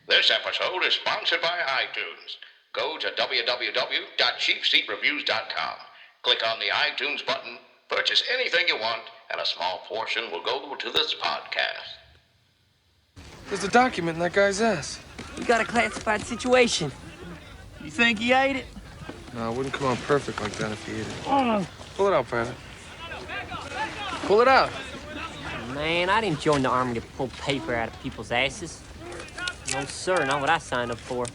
This episode is sponsored by iTunes. Go to www.cheapseatreviews.com. Click on the iTunes button, purchase anything you want, and a small portion will go to this podcast. There's a document in that guy's ass. We got a classified situation. You think he ate it? No, it wouldn't come out perfect like that if he ate it. Pull it out, Private. Pull it out. Man, I didn't join the army to pull paper out of people's asses. No, sir, not what I signed up for.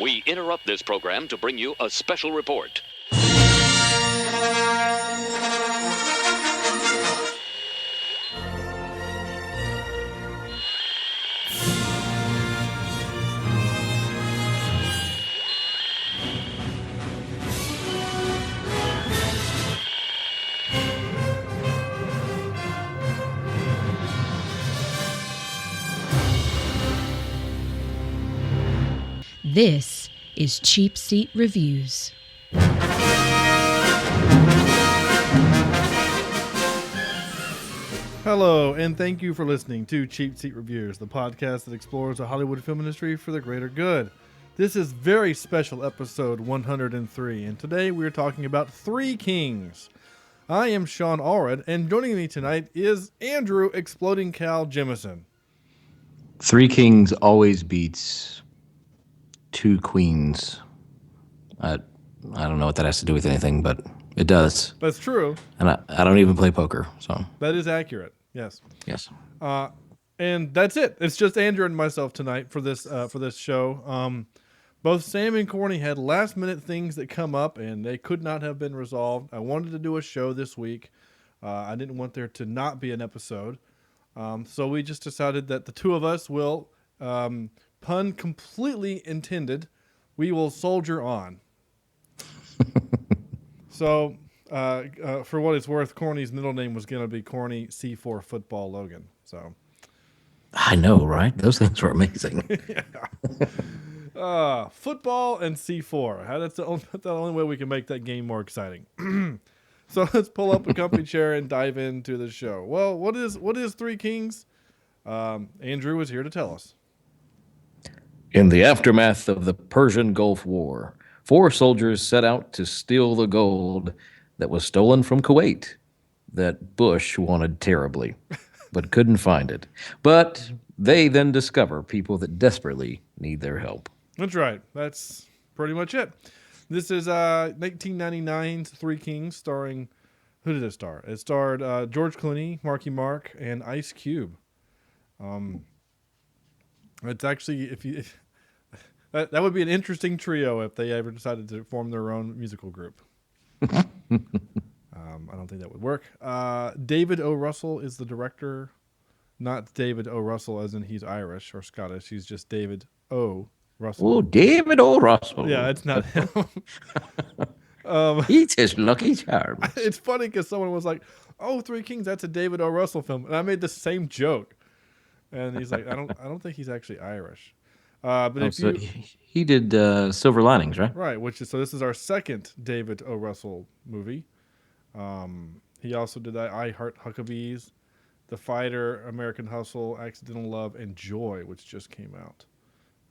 We interrupt this program to bring you a special report. This is Cheapseat Reviews. Hello, and thank you for listening to Cheapseat Reviews, the podcast that explores the Hollywood film industry for the greater good. This is very special episode 103, and today we are talking about Three Kings. I am Shawn Allred, and joining me tonight is Andrew Exploding Cal Jemison. Three Kings always beats two Queens. I don't know what that has to do with anything, but it does. That's true. And I don't even play poker, so. That is accurate, yes. Yes. And that's it. It's just Andrew and myself tonight for this show. Both Sam and Corny had last-minute things that come up, and they could not have been resolved. I wanted to do a show this week. I didn't want there to not be an episode. So we just decided that the two of us will, pun completely intended, we will soldier on. So, for what it's worth, Corny's middle name was going to be Corny C4 Football Logan. So, I know, right? Those things were amazing. yeah. Football and C4. That's the only way we can make that game more exciting. So let's pull up a comfy chair and dive into the show. Well, what is Three Kings? Andrew is here to tell us. In the aftermath of the Persian Gulf War, 4 soldiers set out to steal the gold that was stolen from Kuwait that Bush wanted terribly, but couldn't find it. But they then discover people that desperately need their help. That's right. That's pretty much it. This is 1999's Three Kings, starring, who did it star? It starred George Clooney, Marky Mark, and Ice Cube. It's actually, that would be an interesting trio if they ever decided to form their own musical group. I don't think that would work. David O. Russell is the director, not David O. Russell as in he's Irish or Scottish. He's just David O. Russell. Oh, David O. Russell. Yeah, it's not him. He's his lucky charms. It's funny because someone was like, "Oh, Three Kings, that's a David O. Russell film," and I made the same joke. And he's like, "I don't think he's actually Irish." But he did Silver Linings, right? Right, so this is our second David O. Russell movie. He also did that I Heart Huckabees, The Fighter, American Hustle, Accidental Love, and Joy, which just came out.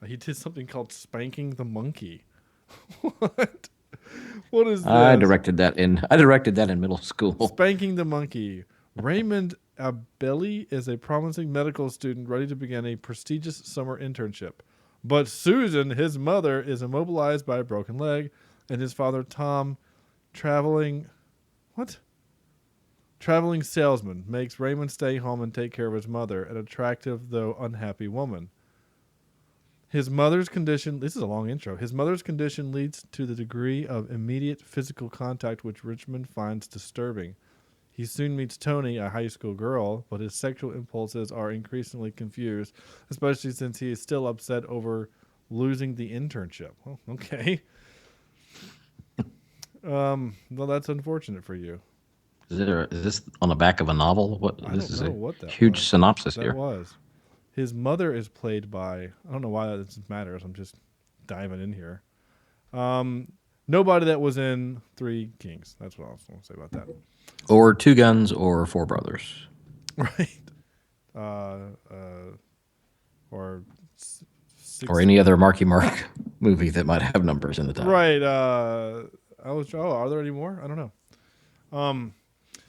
He did something called Spanking the Monkey. What? What is this? I directed that in middle school. Spanking the Monkey. Raymond Abelli is a promising medical student ready to begin a prestigious summer internship. But Susan, his mother, is immobilized by a broken leg, and his father, Tom, traveling salesman, makes Raymond stay home and take care of his mother, an attractive though unhappy woman. His mother's condition, this is a long intro, his mother's condition leads to the degree of immediate physical contact which Richmond finds disturbing. He soon meets Tony, a high school girl, but his sexual impulses are increasingly confused, especially since he is still upset over losing the internship. Oh, okay. Well, that's unfortunate for you. Is this on the back of a novel? This is a huge synopsis here. That was. His mother is played by, I don't know why that matters. I'm just diving in here. Nobody that was in Three Kings. That's what I was going to say about that. Or Two Guns or Four Brothers. Right. or or any other Marky Mark movie that might have numbers in the title. Right. Are there any more? I don't know.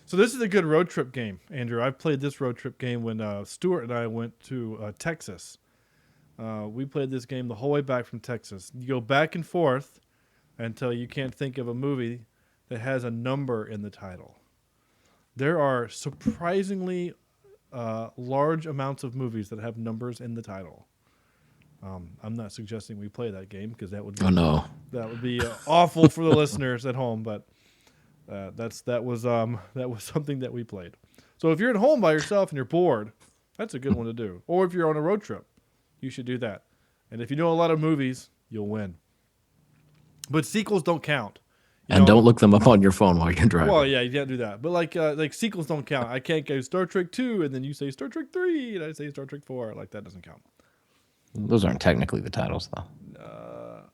So this is a good road trip game, Andrew. I've played this road trip game when Stuart and I went to Texas. We played this game the whole way back from Texas. You go back and forth until you can't think of a movie that has a number in the title. There are surprisingly large amounts of movies that have numbers in the title. I'm not suggesting we play that game because that would be awful for the listeners at home. But that was something that we played. So if you're at home by yourself and you're bored, that's a good one to do. Or if you're on a road trip, you should do that. And if you know a lot of movies, you'll win. But sequels don't count. And don't look them up on your phone while you're driving. Well, yeah, you can't do that. But like sequels don't count. I can't go Star Trek 2 and then you say Star Trek 3 and I say Star Trek 4. Like that doesn't count. Those aren't technically the titles, though.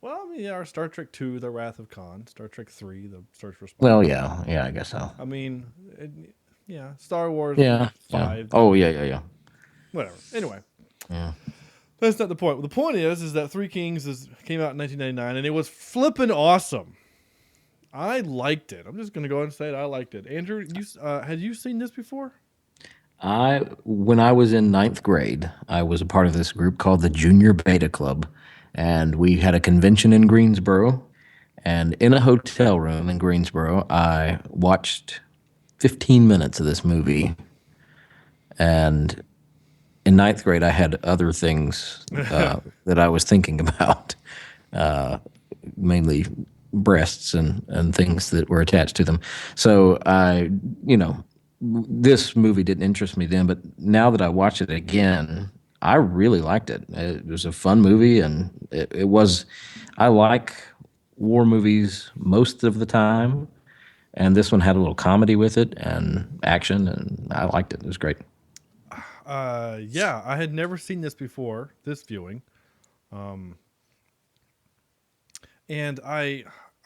Well, I mean, our Star Trek 2, The Wrath of Khan. Star Trek 3, The Search for Spock. Well, yeah, I guess so. I mean, Star Wars 5. Yeah. Oh, yeah. Whatever. Anyway. Yeah. That's not the point. The point is that Three Kings came out in 1999, and it was flippin' awesome. I liked it. I'm just going to go ahead and say it. I liked it. Andrew, had you seen this before? When I was in 9th grade, I was a part of this group called the Junior Beta Club, and we had a convention in Greensboro. And in a hotel room in Greensboro, I watched 15 minutes of this movie. And in 9th grade, I had other things that I was thinking about, mainly breasts and things that were attached to them. So this movie didn't interest me then, but now that I watch it again, I really liked it. It was a fun movie, and it was. I like war movies most of the time, and this one had a little comedy with it and action, and I liked it. It was great. Yeah, I had never seen this before, this viewing. And I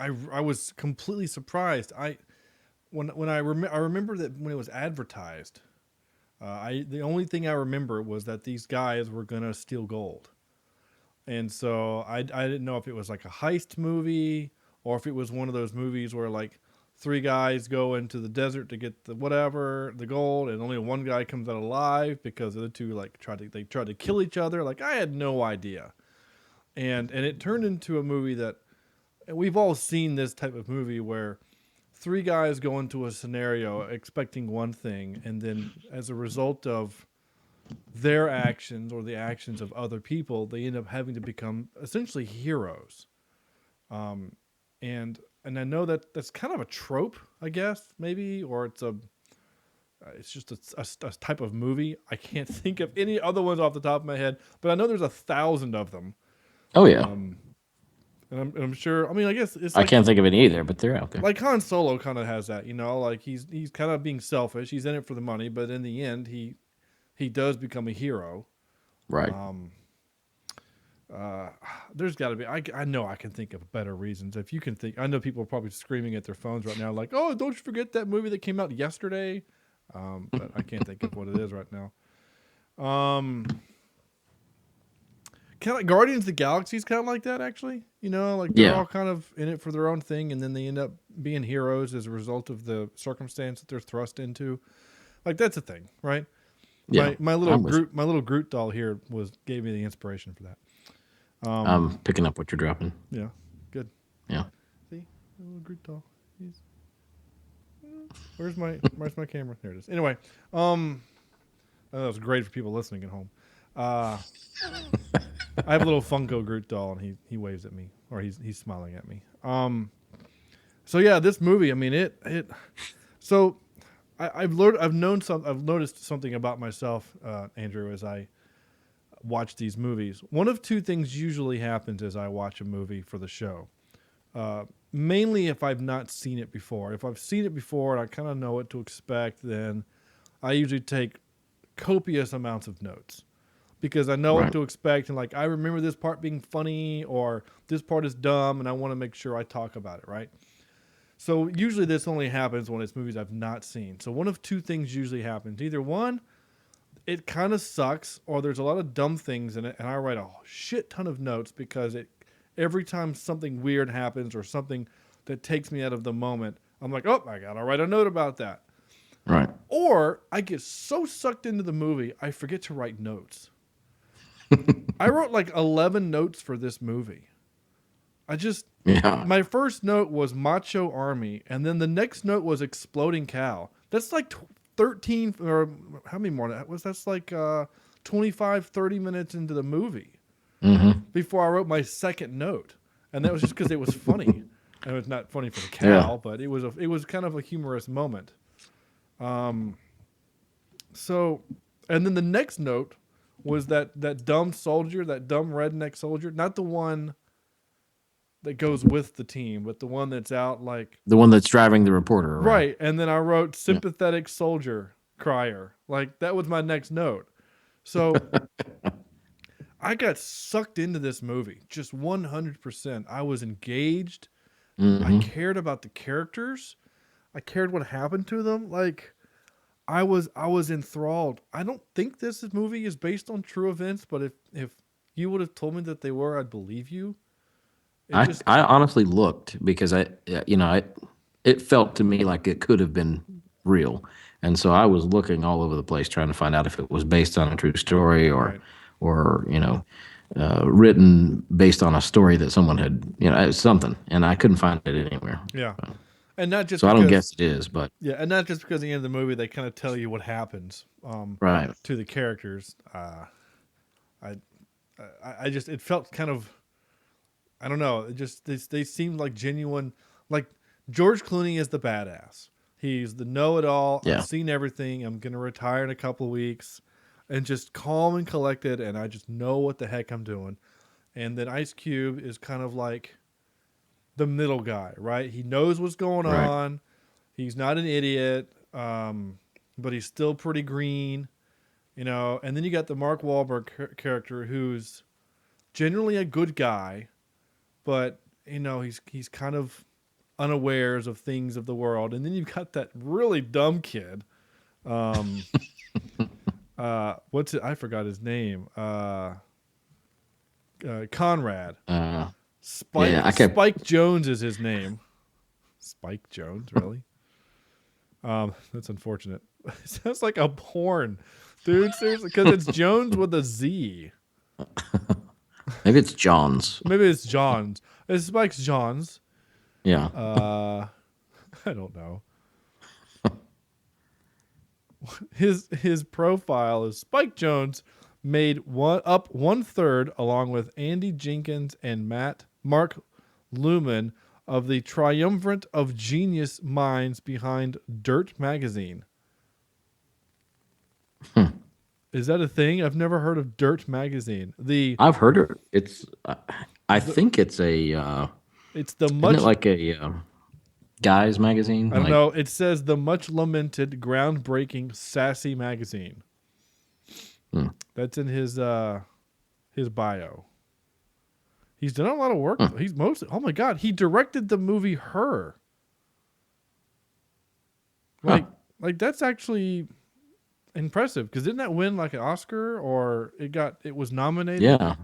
was completely surprised. I remember that when it was advertised, the only thing I remember was that these guys were gonna steal gold, and so I didn't know if it was like a heist movie or if it was one of those movies where like three guys go into the desert to get the gold, and only one guy comes out alive because the other two tried to kill each other. Like I had no idea, and it turned into a movie that we've all seen this type of movie where three guys go into a scenario expecting one thing, and then as a result of their actions or the actions of other people, they end up having to become essentially heroes. And I know that that's kind of a trope, I guess, maybe, or it's just a type of movie. I can't think of any other ones off the top of my head, but I know there's 1,000 of them. Oh yeah. And I'm sure. I mean, I guess it's. Like, I can't think of any either, but they're out there. Like Han Solo kind of has that, like he's kind of being selfish. He's in it for the money, but in the end, he does become a hero. Right. There's got to be. I know I can think of better reasons. If you can think, I know people are probably screaming at their phones right now, like, "Oh, don't you forget that movie that came out yesterday?" But I can't think of what it is right now. Kind of Guardians of the Galaxy is kind of like that, actually. They're all kind of in it for their own thing, and then they end up being heroes as a result of the circumstance that they're thrust into. Like that's a thing, right? Yeah, my little Groot doll here gave me the inspiration for that. I'm picking up what you're dropping. Yeah, good. Yeah. See, my little Groot doll. Where's my camera? There it is. Anyway, that was great for people listening at home. I have a little Funko Groot doll, and he waves at me, or he's smiling at me. So yeah, this movie. I mean, it. So I've noticed something about myself, Andrew, as I watch these movies. One of two things usually happens as I watch a movie for the show. Mainly if I've not seen it before. If I've seen it before and I kind of know what to expect, then I usually take copious amounts of notes. Because I know what to expect, and like I remember this part being funny, or this part is dumb, and I want to make sure I talk about it, right? So usually this only happens when it's movies I've not seen. So one of two things usually happens. Either one, it kind of sucks, or there's a lot of dumb things in it, and I write a shit ton of notes because every time something weird happens or something that takes me out of the moment, I'm like, oh, I gotta write a note about that. Right. Or I get so sucked into the movie, I forget to write notes. I wrote like 11 notes for this movie. My first note was Macho Army, and then the next note was Exploding Cow. That's like 13, or how many more? That's like 25, 30 minutes into the movie before I wrote my second note. And that was just because it was funny. And it was not funny for the cow, but it was kind of a humorous moment. So, and then the next note was that dumb soldier, that dumb redneck soldier, not the one that goes with the team, but the one that's out like the one that's driving the reporter around. Right. And then I wrote sympathetic soldier crier. Like that was my next note. So I got sucked into this movie, just 100%. I was engaged. I cared about the characters. I cared what happened to them. Like I was enthralled. I don't think this movie is based on true events, but if you would have told me that they were, I'd believe you. I honestly looked because it felt to me like it could have been real, and so I was looking all over the place trying to find out if it was based on a true story or written based on a story that someone had something, and I couldn't find it anywhere. Yeah, and not just so because, I don't guess it is, but and not just because at the end of the movie they kind of tell you what happens right to the characters. I just it felt kind of. I don't know. It just they seemed like genuine. Like George Clooney is the badass. He's the know-it-all. Yeah. I've seen everything. I'm gonna retire in a couple of weeks, and just calm and collected. And I just know what the heck I'm doing. And then Ice Cube is kind of like the middle guy, right? He knows what's going on. He's not an idiot, but he's still pretty green, And then you got the Mark Wahlberg character, who's generally a good guy. But, he's kind of unawares of things of the world. And then you've got that really dumb kid. What's it? I forgot his name. Conrad. Spike Jones is his name. Spike Jones, really? That's unfortunate. It sounds like a porn. Dude, seriously, because it's Jones with a Z. Maybe it's John's. Maybe it's John's. It's Spike's John's. Yeah. I don't know. His profile is Spike Jones made up 1/3 along with Andy Jenkins and Mark Luman of the triumvirate of genius minds behind Dirt Magazine. Is that a thing? I've never heard of Dirt Magazine. I've heard it. It's. I think it's a. It's the much. Isn't it like a guys magazine? I don't know. It says the much lamented, groundbreaking, sassy magazine. That's in his bio. He's done a lot of work. He's mostly. Oh my God! He directed the movie Her. Like that's actually impressive, because didn't that win like an Oscar, or it was nominated? Yeah.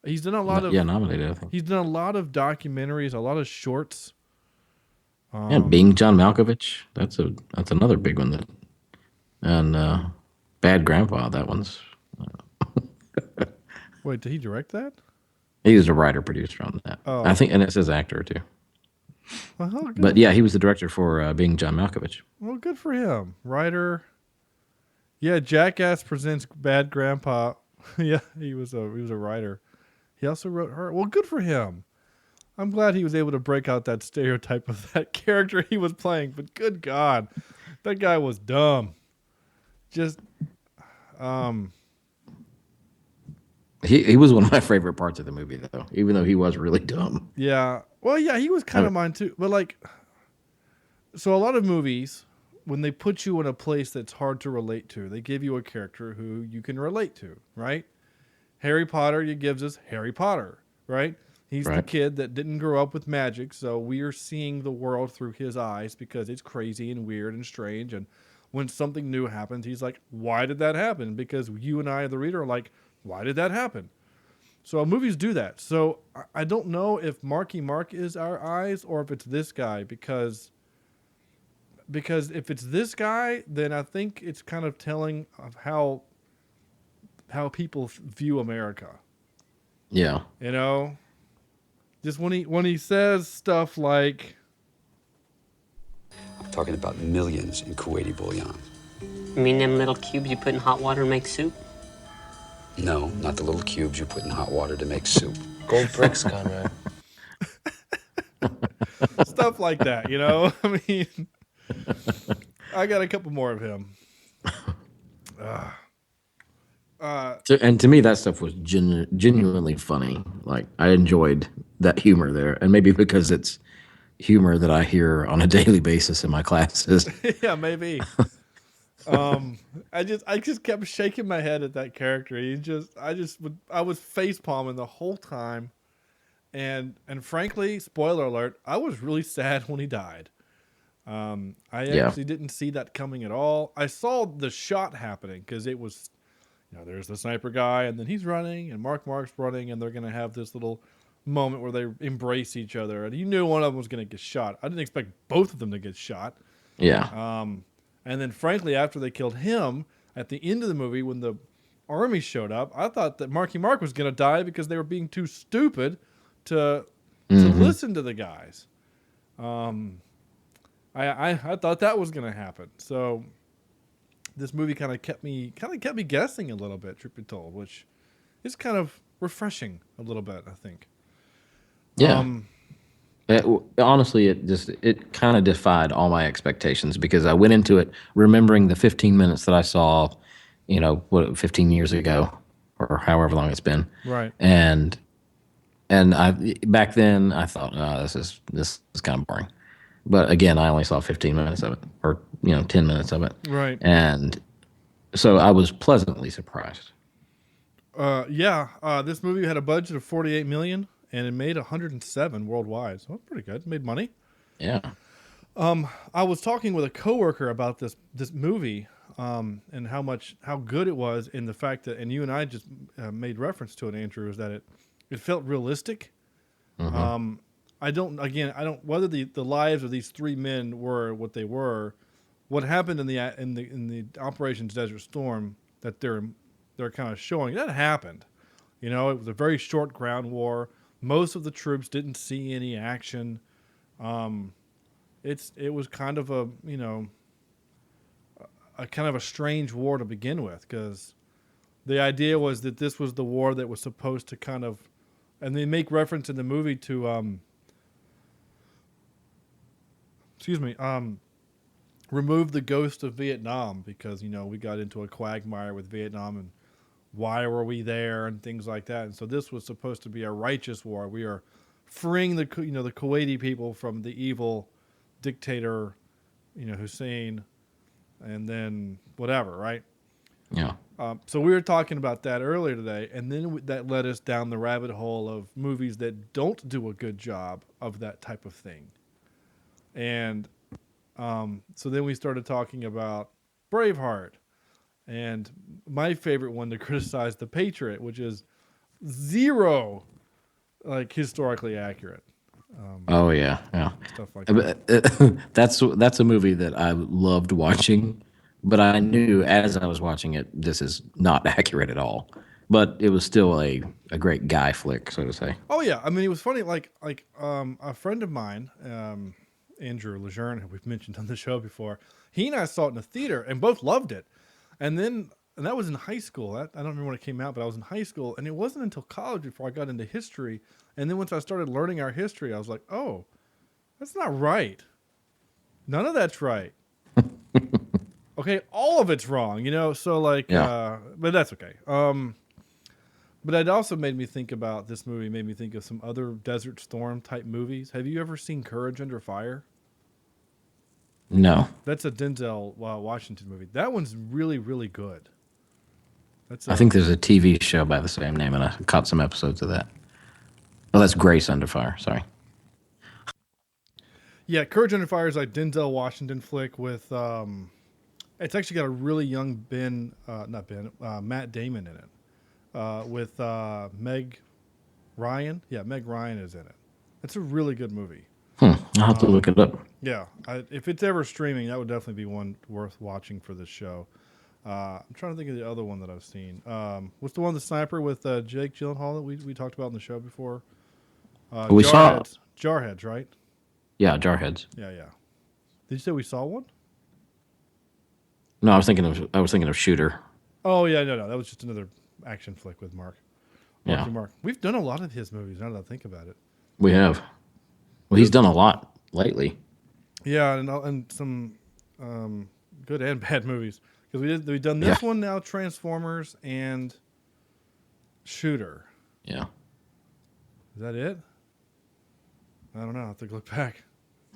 He's done a lot of nominated, I think. He's done a lot of documentaries, a lot of shorts. Being John Malkovich, that's another big one and Bad Grandpa, that one's. Wait, did he direct that? He was a writer producer on that. Oh. I think, and it says actor too. Well, but yeah, he was the director for Being John Malkovich. Well, good for him, writer. Yeah, Jackass presents Bad Grandpa. Yeah, he was a writer. He also wrote Her. Well, good for him. I'm glad he was able to break out that stereotype of that character he was playing. But good God, that guy was dumb. Just, He was one of my favorite parts of the movie, though, even though he was really dumb. Yeah. Well, yeah, he was kind of mine too. But so a lot of movies, when they put you in a place that's hard to relate to, they give you a character who you can relate to, right? Harry Potter, it gives us Harry Potter, right? He's the kid that didn't grow up with magic, so we are seeing the world through his eyes because it's crazy and weird and strange. And when something new happens, he's like, why did that happen? Because you and I, the reader, are like, why did that happen? So movies do that. So I don't know if Marky Mark is our eyes or if it's this guy, because if it's this guy, then I think it's kind of telling of how people view America. Yeah. You know, just when he says stuff like, I'm talking about millions in Kuwaiti bullion. You mean them little cubes you put in hot water and make soup? No, not the little cubes you put in hot water to make soup. Gold bricks, Conrad. stuff like that, you know? I mean, I got a couple more of him. And to me, that stuff was genuinely funny. Like, I enjoyed that humor there. And maybe because it's humor that I hear on a daily basis in my classes. Yeah, maybe. I just kept shaking my head at that character. I was face palming the whole time, and frankly, spoiler alert, I was really sad when he died. I actually didn't see that coming at all. I saw the shot happening because it was, there's the sniper guy, and then he's running, and Mark's running, and they're gonna have this little moment where they embrace each other, and you knew one of them was gonna get shot. I didn't expect both of them to get shot. Yeah. And then, frankly, after they killed him, at the end of the movie, when the army showed up, I thought that Marky Mark was going to die because they were being too stupid to listen to the guys. I thought that was going to happen. So this movie kind of kept me guessing a little bit, truth be told, which is kind of refreshing a little bit, I think. Yeah. Honestly, it kind of defied all my expectations because I went into it remembering the 15 minutes that I saw, 15 years ago or however long it's been. Right. And I back then I thought, this is kind of boring. But again, I only saw 15 minutes of it or 10 minutes of it. Right. And so I was pleasantly surprised. This movie had a budget of $48 million. And it made 107 worldwide, so that's pretty good. It made money. Yeah. I was talking with a coworker about this movie, and how good it was, in the fact that, and you and I just made reference to it, Andrew, is that it felt realistic. Mm-hmm. I don't whether the lives of these three men were what they were, what happened in the Operations Desert Storm that they're kind of showing, that happened. It was a very short ground war. Most of the troops didn't see any action. It was kind of a kind of a strange war to begin with, because the idea was that this was the war that was supposed to kind of, and they make reference in the movie to remove the ghost of Vietnam, because we got into a quagmire with Vietnam and why were we there and things like that. And so this was supposed to be a righteous war. We are freeing the Kuwaiti people from the evil dictator, Hussein, and then whatever, right? Yeah. So we were talking about that earlier today, and then that led us down the rabbit hole of movies that don't do a good job of that type of thing. And so then we started talking about Braveheart. And my favorite one to criticize, The Patriot, which is zero, historically accurate. Oh yeah. Stuff like that. That's a movie that I loved watching, but I knew as I was watching it, this is not accurate at all. But it was still a great guy flick, so to say. Oh yeah, I mean, it was funny. A friend of mine, Andrew Lejeune, who we've mentioned on the show before, he and I saw it in the theater and both loved it. And that was in high school. I don't remember when it came out, but I was in high school, and it wasn't until college before I got into history. And then once I started learning our history, I was like, oh, that's not right. None of that's right. Okay, all of it's wrong, So but that's okay. But it also made me think about this movie. Made me think of some other Desert Storm type movies. Have you ever seen Courage Under Fire? No. That's a Denzel Washington movie. That one's really, really good. I think there's a TV show by the same name, and I caught some episodes of that. Oh, that's Grace Under Fire. Sorry. Yeah, Courage Under Fire is like Denzel Washington flick with It's actually got a really young Matt Damon in it, with Meg Ryan. Yeah, Meg Ryan is in it. It's a really good movie. I'll have to look it up. Yeah, if it's ever streaming, that would definitely be one worth watching for this show. I'm trying to think of the other one that I've seen. What's the one, the sniper with Jake Gyllenhaal that we talked about in the show before? We saw Jarheads, right? Yeah, Jarheads. Yeah. Did you say we saw one? No, I was thinking of Shooter. Oh yeah, no, that was just another action flick with Mark. Yeah. Mark. We've done a lot of his movies now that I think about it. We have. Well, he's done a lot lately. Yeah, and some good and bad movies, because we've done this one now, Transformers and Shooter. Yeah. Is that it? I don't know. I have to look back.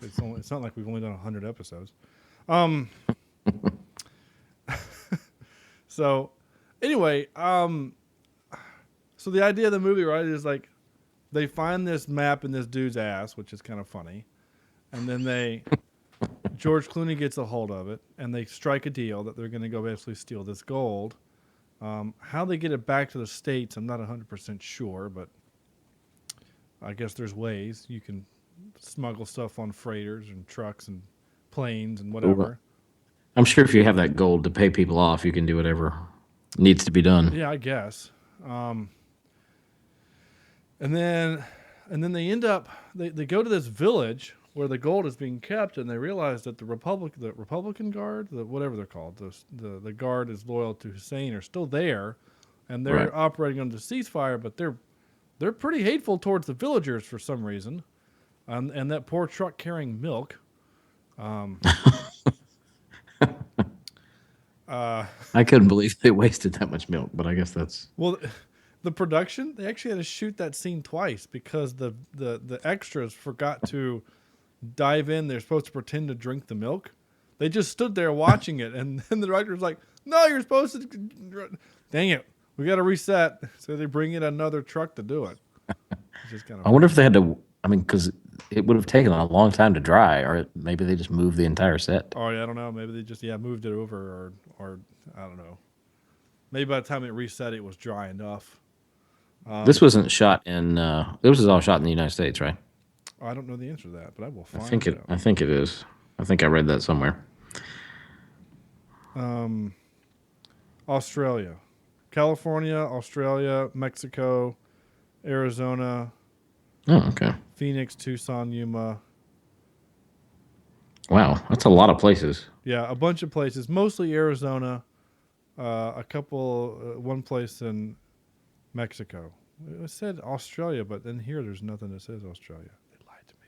It's not like we've only done 100 episodes. So anyway, so the idea of the movie, right, is like they find this map in this dude's ass, which is kind of funny, and then George Clooney gets a hold of it, and they strike a deal that they're going to go basically steal this gold. How they get it back to the States, I'm not 100% sure, but I guess there's ways you can smuggle stuff on freighters and trucks and planes and whatever. I'm sure if you have that gold to pay people off, you can do whatever needs to be done. Yeah, I guess. And then they end up they go to this village where the gold is being kept, and they realize that the Republican Guard, whatever they're called, the guard is loyal to Hussein, are still there, and they're operating under ceasefire, but they're pretty hateful towards the villagers for some reason, and that poor truck carrying milk. I couldn't believe they wasted that much milk, but I guess that's... Well, the production, they actually had to shoot that scene twice because the extras forgot to dive in. They're supposed to pretend to drink the milk. They just stood there watching it, and then the director's like, no, you're supposed to... Dang it. We got to reset. So they bring in another truck to do it. Which is kind of I wonder if they had to... I mean, because it would have taken a long time to dry, or maybe they just moved the entire set. Oh, yeah, I don't know. Maybe they just, moved it over, or I don't know. Maybe by the time it reset, it was dry enough. This wasn't shot in... this was all shot in the United States, right? I don't know the answer to that, but I will find I think it is. I think I read that somewhere. Australia. California, Australia, Mexico, Arizona... Oh, okay. Phoenix, Tucson, Yuma. Wow, that's a lot of places. Yeah, a bunch of places, mostly Arizona, one place in Mexico. It said Australia, but then here there's nothing that says Australia. They lied to me.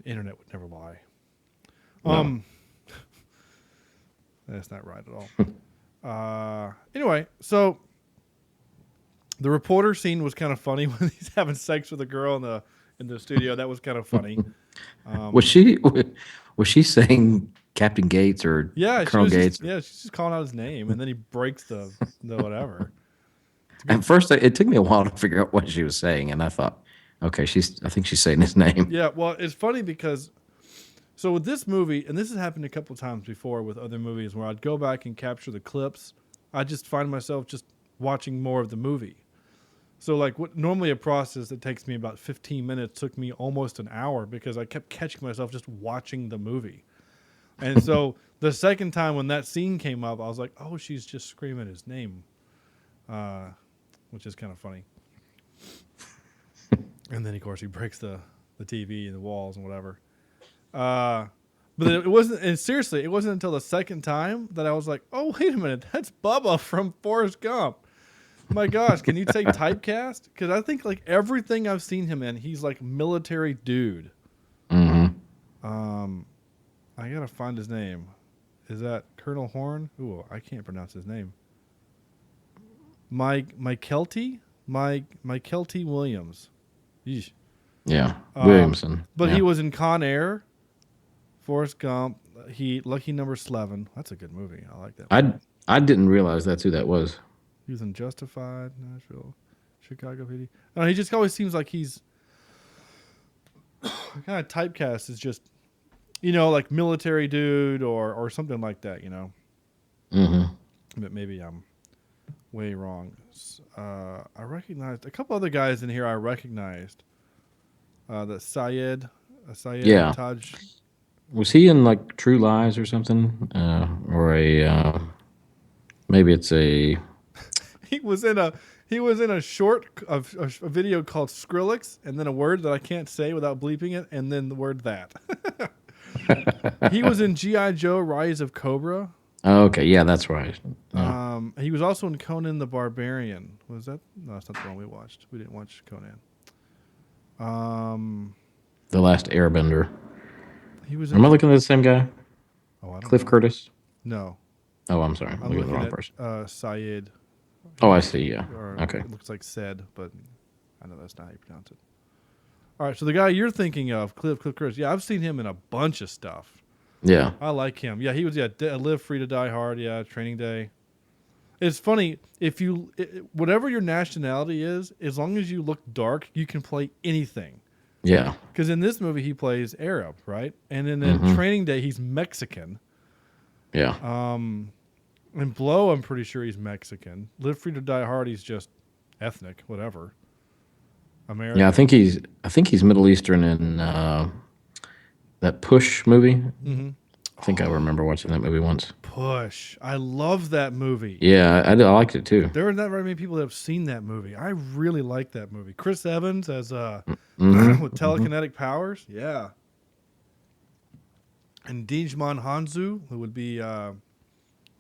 The internet would never lie. No. That's not right at all. Anyway, so the reporter scene was kind of funny when he's having sex with a girl in the studio. That was kind of funny. Was she saying Captain Gates or Colonel Gates? She's just calling out his name, and then he breaks the whatever. At first, it took me a while to figure out what she was saying, and I thought, okay, I think she's saying his name. Yeah, well, it's funny because, so with this movie, and this has happened a couple of times before with other movies, where I'd go back and capture the clips, I just find myself just watching more of the movie. So like what normally a process that takes me about 15 minutes took me almost an hour because I kept catching myself just watching the movie. And so the second time when that scene came up, I was like, oh, she's just screaming his name, which is kind of funny. And then, of course, he breaks the TV and the walls and whatever. But it wasn't, and seriously, it wasn't until the second time that I was like, oh, wait a minute, that's Bubba from Forrest Gump. My gosh, can you say typecast? Because I think like everything I've seen him in, he's like military dude. Mm-hmm. I gotta find his name. Is that Colonel Horn? Ooh, I can't pronounce his name. Kelty Williams. Yeesh. Yeah, Williamson. But yeah. he was in Con Air, Forrest Gump. Lucky Number 11. That's a good movie. I like that. I didn't realize that's who that was. He was in Justified, Nashville, Chicago PD. He just always seems like he's kind of typecast is just like military dude or something like that, Mm-hmm. But maybe I'm way wrong. I recognized a couple other guys in here. I recognized that Syed Yeah. Taj. Was he in like True Lies or something? Or maybe it's a. He was in a short a video called Skrillex, and then a word that I can't say without bleeping it, and then the word that. He was in G.I. Joe: Rise of Cobra. Oh, okay, yeah, that's right. Yeah. He was also in Conan the Barbarian. Was that? No, that's not the one we watched. We didn't watch Conan. The Last Airbender. He was. Am I looking at the same guy? Oh, I don't Cliff know. Curtis? No, Oh, I'm sorry. I'm I'm looking at the looking wrong person. at Syed. Oh, I see. Yeah. Or Okay. It looks like said, but I know that's not how you pronounce it. All right, so the guy you're thinking of, Cliff Curtis. Yeah, I've seen him in a bunch of stuff. Yeah. I like him. Yeah, he was Live Free to Die Hard. Yeah, Training Day. It's funny if whatever your nationality is, as long as you look dark, you can play anything. Yeah. Because in this movie he plays Arab, right? And in Training Day he's Mexican. Yeah. In Blow, I'm pretty sure he's Mexican. Live Free to Die Hard, he's just ethnic, whatever. American. Yeah, I think he's Middle Eastern in that Push movie. Mm-hmm. I think I remember watching that movie once. Push. I love that movie. Yeah, I liked it too. There are not very many people that have seen that movie. I really like that movie. Chris Evans as with telekinetic powers. Yeah. And Djimon Hounsou, who would be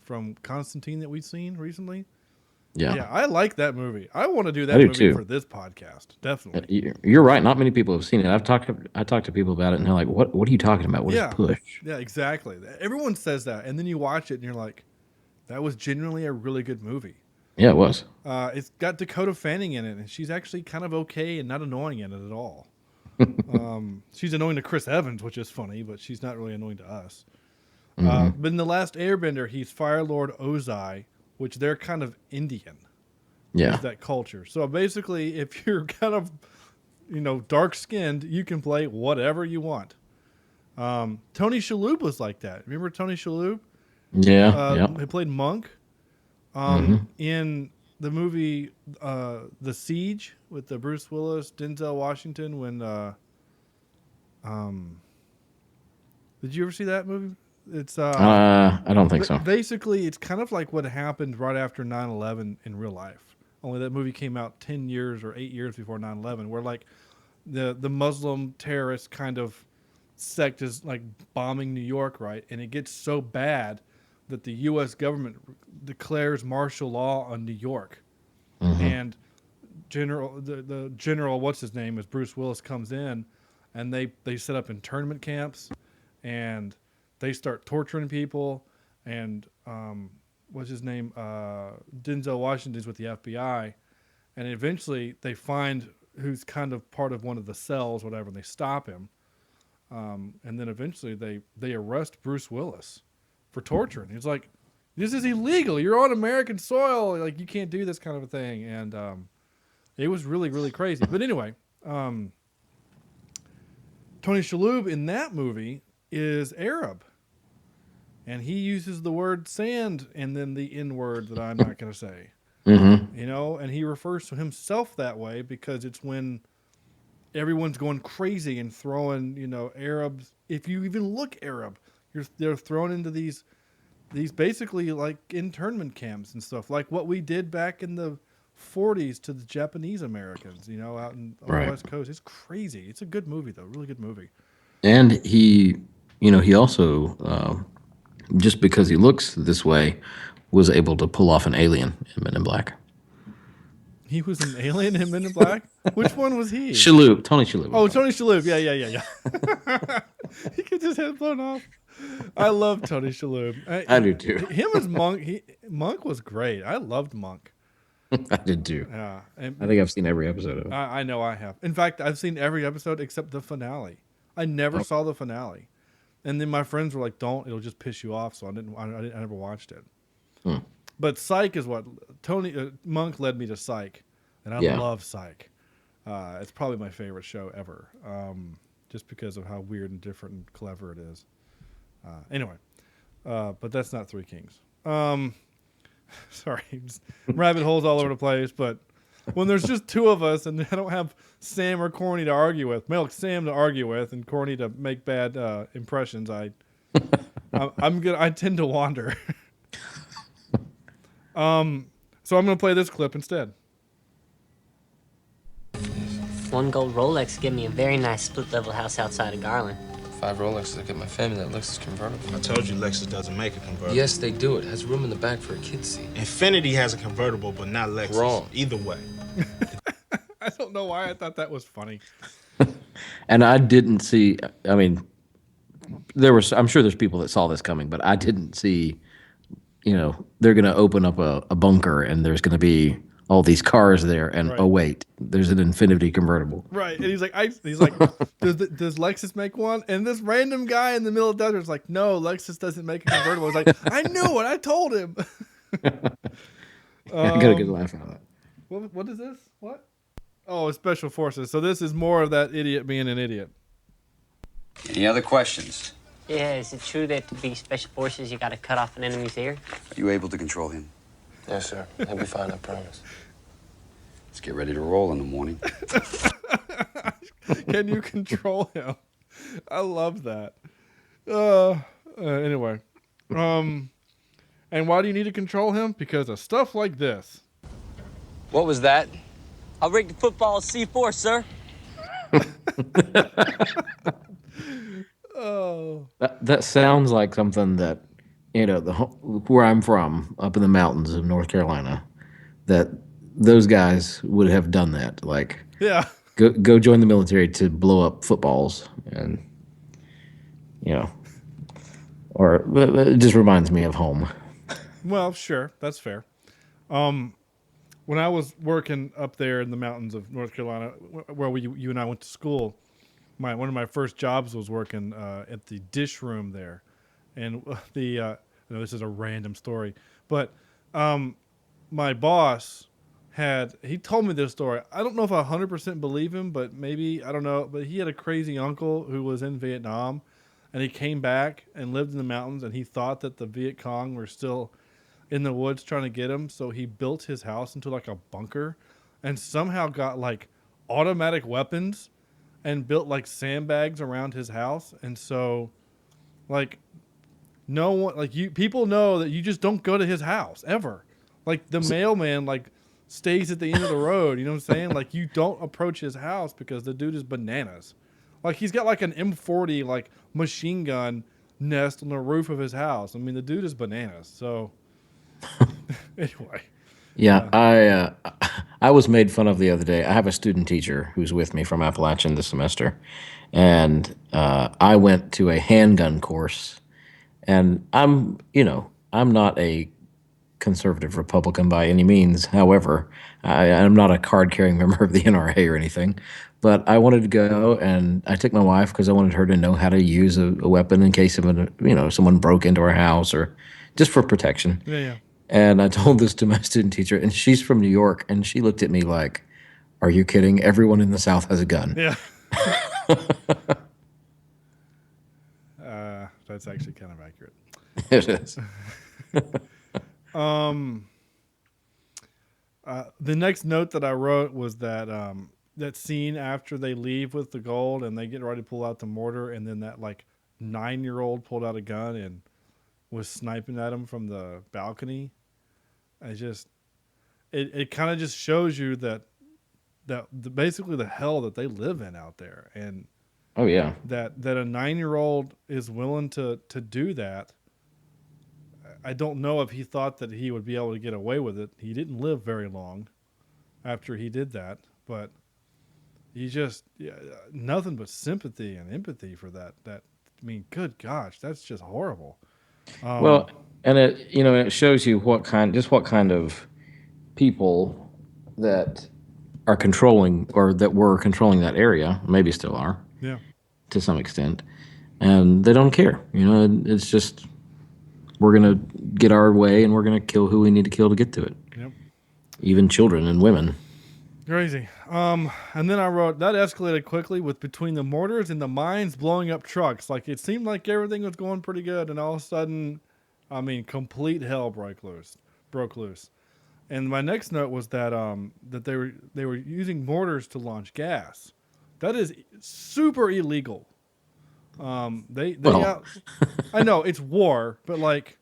from Constantine that we've seen recently. Yeah. Yeah, I like that movie. I want to do that I do movie too. for this podcast. Definitely. You're right. Not many people have seen it. I talked to people about it, and they're like, "What are you talking about? What is Push?" Yeah, exactly. Everyone says that, and then you watch it, and you're like, "That was genuinely a really good movie." Yeah, it was. It's got Dakota Fanning in it, and she's actually kind of okay and not annoying in it at all. She's annoying to Chris Evans, which is funny, but she's not really annoying to us. But in The Last Airbender, he's Fire Lord Ozai, which they're kind of Indian. Yeah. Is that culture. So basically, if you're kind of, dark-skinned, you can play whatever you want. Tony Shalhoub was like that. Remember Tony Shalhoub? Yeah. He played Monk. In the movie The Siege with the Bruce Willis, Denzel Washington, when did you ever see that movie? It's I don't think so. Basically, it's kind of like what happened right after 9/11 in real life. Only that movie came out 10 years or 8 years before 9/11, where like the Muslim terrorist kind of sect is like bombing New York, right? And it gets so bad that the U.S. government declares martial law on New York, and the general, what's his name, is Bruce Willis, comes in, and they set up internment camps, and they start torturing people, and what's his name, Denzel Washington's with the FBI, and eventually they find who's kind of part of one of the cells, whatever, and they stop him, and then eventually they arrest Bruce Willis for torturing. He's like, this is illegal. You're on American soil. Like, you can't do this kind of a thing. And it was really, really crazy. But anyway, Tony Shalhoub in that movie is Arab. And he uses the word sand and then the N word that I'm not going to say. And he refers to himself that way because it's when everyone's going crazy and throwing, Arabs. If you even look Arab, they're thrown into these basically like internment camps and stuff, like what we did back in the 40s to the Japanese Americans, out on the West Coast. It's crazy. It's a good movie, though. Really good movie. And he also, just because he looks this way, was able to pull off an alien in Men in Black. He was an alien in Men in Black? Which one was he? Shalhoub. Tony Shalhoub. Oh, Tony Shalhoub. Yeah. He could just have blown off. I love Tony Shalhoub. I do too. Him as Monk. Monk was great. I loved Monk. I did too. Yeah, I think I've seen every episode of it. I know I have. In fact, I've seen every episode except the finale. I never saw the finale, and then my friends were like, "Don't! It'll just piss you off." So I never watched it. But Psych is what Monk led me to Psych, and I love Psych. It's probably my favorite show ever. just because of how weird and different and clever it is. Anyway, but that's not Three Kings. Sorry, just rabbit holes all over the place. But when there's just two of us and I don't have Sam or Corny to argue with, Sam to argue with and Corny to make bad impressions, I tend to wander. So I'm gonna play this clip instead. One gold Rolex gave me a very nice split-level house outside of Garland. 5 Rolexes to get my family that Lexus convertible. I told you Lexus doesn't make a convertible. Yes, they do. It has room in the back for a kid's seat. Infiniti has a convertible, but not Lexus. Wrong. Either way. I don't know why I thought that was funny. And I didn't see. I mean, I'm sure there's people that saw this coming, but I didn't see. They're going to open up a bunker, and there's going to be all these cars there, and Right. Oh wait, there's an Infiniti convertible. Right, and he's like, does Lexus make one? And this random guy in the middle of the desert is like, no, Lexus doesn't make a convertible. I was like, I knew it. I told him. I got a good laugh out of that. What is this? What? Oh, it's Special Forces. So this is more of that idiot being an idiot. Any other questions? Yeah, is it true that to be special forces, you got to cut off an enemy's ear? Are you able to control him? Yes, sir. He'll be fine, I promise. Let's get ready to roll in the morning. Can you control him? I love that. Anyway. And why do you need to control him? Because of stuff like this. What was that? I rigged the football C4, sir. Oh. That sounds like something that, where I'm from, up in the mountains of North Carolina, that those guys would have done that. Like, Yeah. go join the military to blow up footballs, and or it just reminds me of home. Well, sure. That's fair. When I was working up there in the mountains of North Carolina, where you and I went to school, one of my first jobs was working at the dish room there, and this is a random story, but my boss he told me this story. I don't know if I 100% believe him, but maybe, I don't know. But he had a crazy uncle who was in Vietnam, and he came back and lived in the mountains, and he thought that the Viet Cong were still in the woods trying to get him. So he built his house into like a bunker and somehow got like automatic weapons and built like sandbags around his house. And so like no one, like people know that you just don't go to his house ever. Like the mailman like stays at the end of the road. You know what I'm saying? Like you don't approach his house because the dude is bananas. Like he's got like an M40 like machine gun nest on the roof of his house. I mean, the dude is bananas. So anyway. Yeah, I was made fun of the other day. I have a student teacher who's with me from Appalachian this semester, and I went to a handgun course, and I'm not a conservative Republican by any means. However, I'm not a card-carrying member of the NRA or anything, but I wanted to go, and I took my wife because I wanted her to know how to use a weapon in case of someone broke into our house or just for protection. Yeah. And I told this to my student teacher, and she's from New York, and she looked at me like, "Are you kidding? Everyone in the South has a gun." Yeah. That's actually kind of accurate. It is. The next note that I wrote was that that scene after they leave with the gold and they get ready to pull out the mortar, and then that like 9-year-old pulled out a gun and was sniping at him from the balcony. It kind of just shows you that basically the hell that they live in out there, and Oh yeah. that a 9-year-old is willing to do that. I don't know if he thought that he would be able to get away with it. He didn't live very long after he did that, but he just nothing but sympathy and empathy for that. I mean, good gosh, that's just horrible. Well, and it shows you what kind of people that are controlling or that were controlling that area, maybe still are, Yeah. to some extent, and they don't care. It's just we're gonna get our way and we're gonna kill who we need to kill to get to it. Yep. Even children and women. Crazy. And then I wrote, that escalated quickly with between the mortars and the mines blowing up trucks. Like, it seemed like everything was going pretty good, and all of a sudden, I mean, complete hell broke loose. And my next note was that that they were using mortars to launch gas. That is super illegal. I know it's war, but like,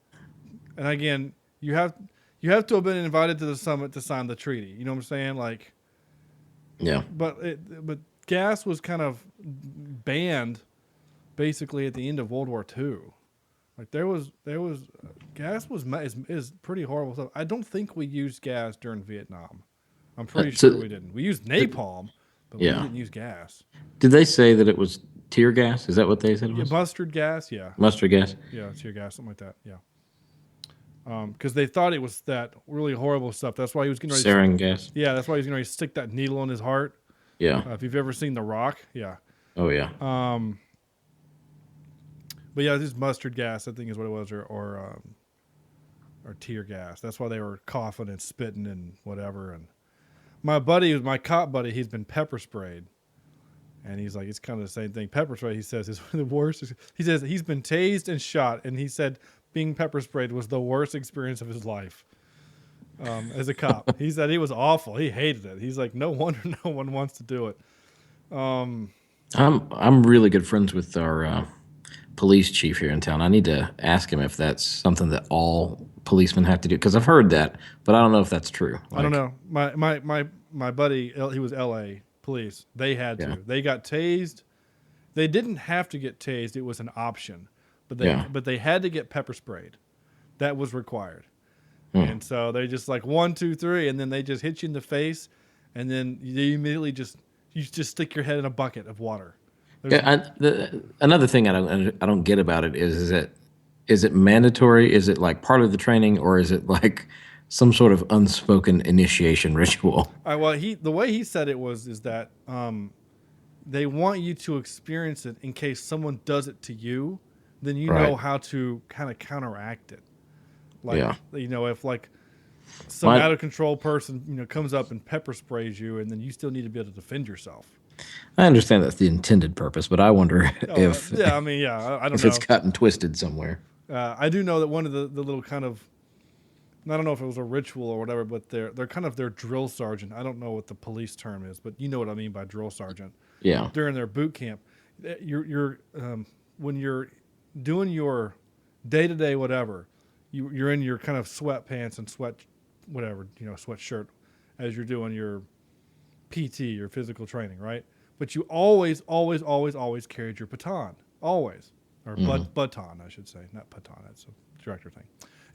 and again, you have to have been invited to the summit to sign the treaty. You know what I'm saying? Like, yeah. But gas was kind of banned basically at the end of World War II. Like there was gas is pretty horrible stuff. I don't think we used gas during Vietnam. I'm pretty sure we didn't. We used napalm, but we didn't use gas. Did they say that it was tear gas? Is that what they said it was? Yeah, mustard gas, yeah. Mustard gas? Yeah, tear gas, something like that, yeah. Because they thought it was that really horrible stuff. That's why he was getting ready sarin gas? Yeah, that's why he was getting ready to stick that needle in his heart. Yeah. If you've ever seen The Rock, yeah. Oh, yeah. But yeah, this mustard gas, I think is what it was, or tear gas. That's why they were coughing and spitting and whatever. And my cop buddy, he's been pepper sprayed. And he's like, it's kind of the same thing. Pepper spray, he says, is one of the worst. He says he's been tased and shot, and he said being pepper sprayed was the worst experience of his life as a cop. He said he was awful. He hated it. He's like, no wonder no one wants to do it. I'm really good friends with our police chief here in town. I need to ask him if that's something that all policemen have to do, because I've heard that, but I don't know if that's true. I don't know. My buddy, he was L.A. police. They had to. They got tased. They didn't have to get tased. It was an option, but they had to get pepper sprayed. That was required. And so they just like 1, 2, 3, and then they just hit you in the face, and then you immediately just stick your head in a bucket of water. Another thing I don't get about it is it mandatory? Is it like part of the training, or is it like some sort of unspoken initiation ritual? The way he said it is that they want you to experience it in case someone does it to you, then you know how to kind of counteract it. Like, if like some out of control person, comes up and pepper sprays you, and then you still need to be able to defend yourself. I understand that's the intended purpose, but I wonder if I don't know if it's gotten twisted somewhere. I do know that one of the little kind of, I don't know if it was a ritual or whatever, but they're kind of their drill sergeant. I don't know what the police term is, but you know what I mean by drill sergeant. Yeah. During their boot camp, you're when you're doing your day-to-day whatever, you're in your kind of sweatpants and sweatshirt as you're doing your PT, your physical training, right? But you always carried your baton, always, or baton, I should say, not baton. That's a director thing.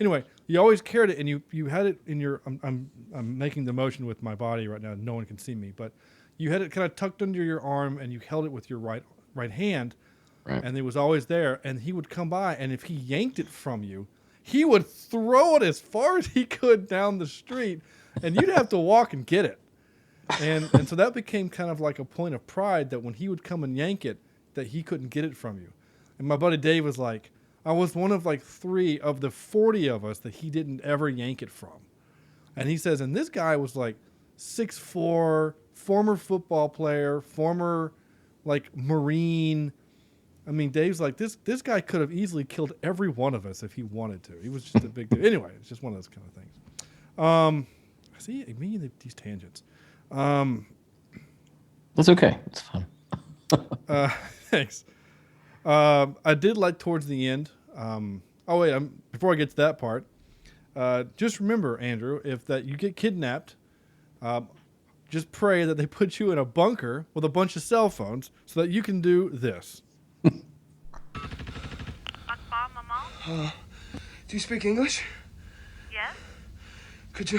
Anyway, you always carried it, and you had it in your. I'm making the motion with my body right now. No one can see me, but you had it kind of tucked under your arm, and you held it with your right hand, and it was always there. And he would come by, and if he yanked it from you, he would throw it as far as he could down the street, and you'd have to walk and get it. And so that became kind of like a point of pride that when he would come and yank it, that he couldn't get it from you. And my buddy Dave was like, I was one of like 3 of the 40 of us that he didn't ever yank it from. And he says, and this guy was like 6'4", former football player, former like Marine. I mean, Dave's like, this guy could have easily killed every one of us if he wanted to. He was just a big dude. Anyway, it's just one of those kind of things. See, me and these tangents. That's okay. It's fun. Thanks. I did like towards the end. Before I get to that part, just remember, Andrew, if that you get kidnapped, just pray that they put you in a bunker with a bunch of cell phones so that you can do this. Do you speak English? Yes. Could you?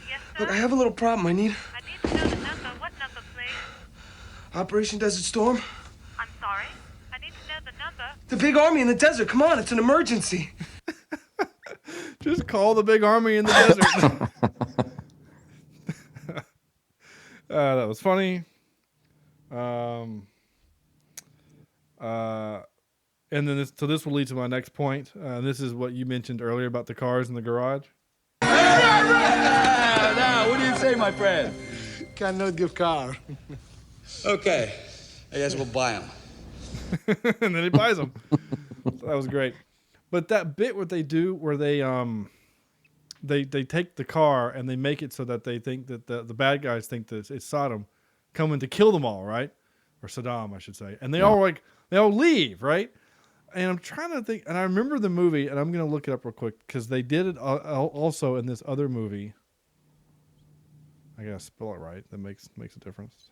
Yes, sir. Look, I have a little problem. I need to know the number. What number, please? Operation Desert Storm. I'm sorry. I need to know the number. The big army in the desert. Come on, it's an emergency. Just call the big army in the desert. That was funny. And then this will lead to my next point. This is what you mentioned earlier about the cars in the garage. Now, what do you say, my friend? Cannot give car. Okay, I guess we'll buy them. And then he buys them. So that was great. But that bit what they do where they take the car and they make it so that they think that the bad guys think that it's Saddam coming to kill them all, right? Or Saddam, I should say. And they all leave, right? And I'm trying to think, and I remember the movie, and I'm going to look it up real quick because they did it also in this other movie. I got to spell it right. That makes a difference.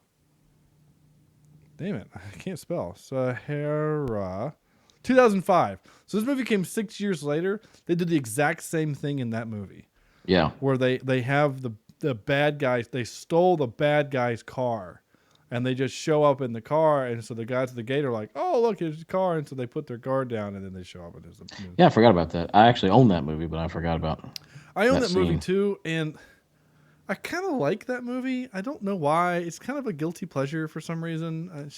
Damn it. I can't spell. Sahara. 2005. So this movie came 6 years later. They did the exact same thing in that movie. Yeah. Where they have the bad guys. They stole the bad guy's car. And they just show up in the car. And so the guys at the gate are like, oh, look, here's the car. And so they put their guard down and then they show up. And there's Yeah, I forgot about that. I actually own that movie, but I forgot about I own that movie scene. too. And I kind of like that movie. I don't know why. It's kind of a guilty pleasure for some reason.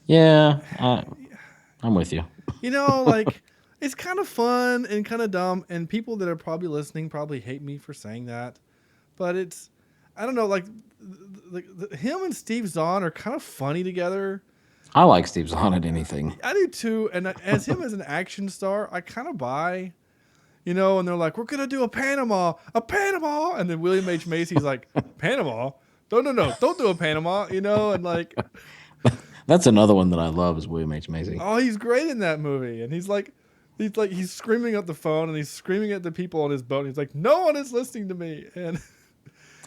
Yeah, I'm with you. You know, like, it's kind of fun and kind of dumb. And people that are probably listening probably hate me for saying that. But it's, I don't know, like, him and Steve Zahn are kind of funny together. I like Steve Zahn at anything. I do too. And as him as an action star, I kind of buy, you know, and they're like, we're going to do a Panama. And then William H. Macy's like, Panama? No, don't do a Panama, you know, and like. That's another one that I love is William H. Macy. Oh, he's great in that movie. And he's screaming at the phone and he's screaming at the people on his boat. And he's like, no one is listening to me. And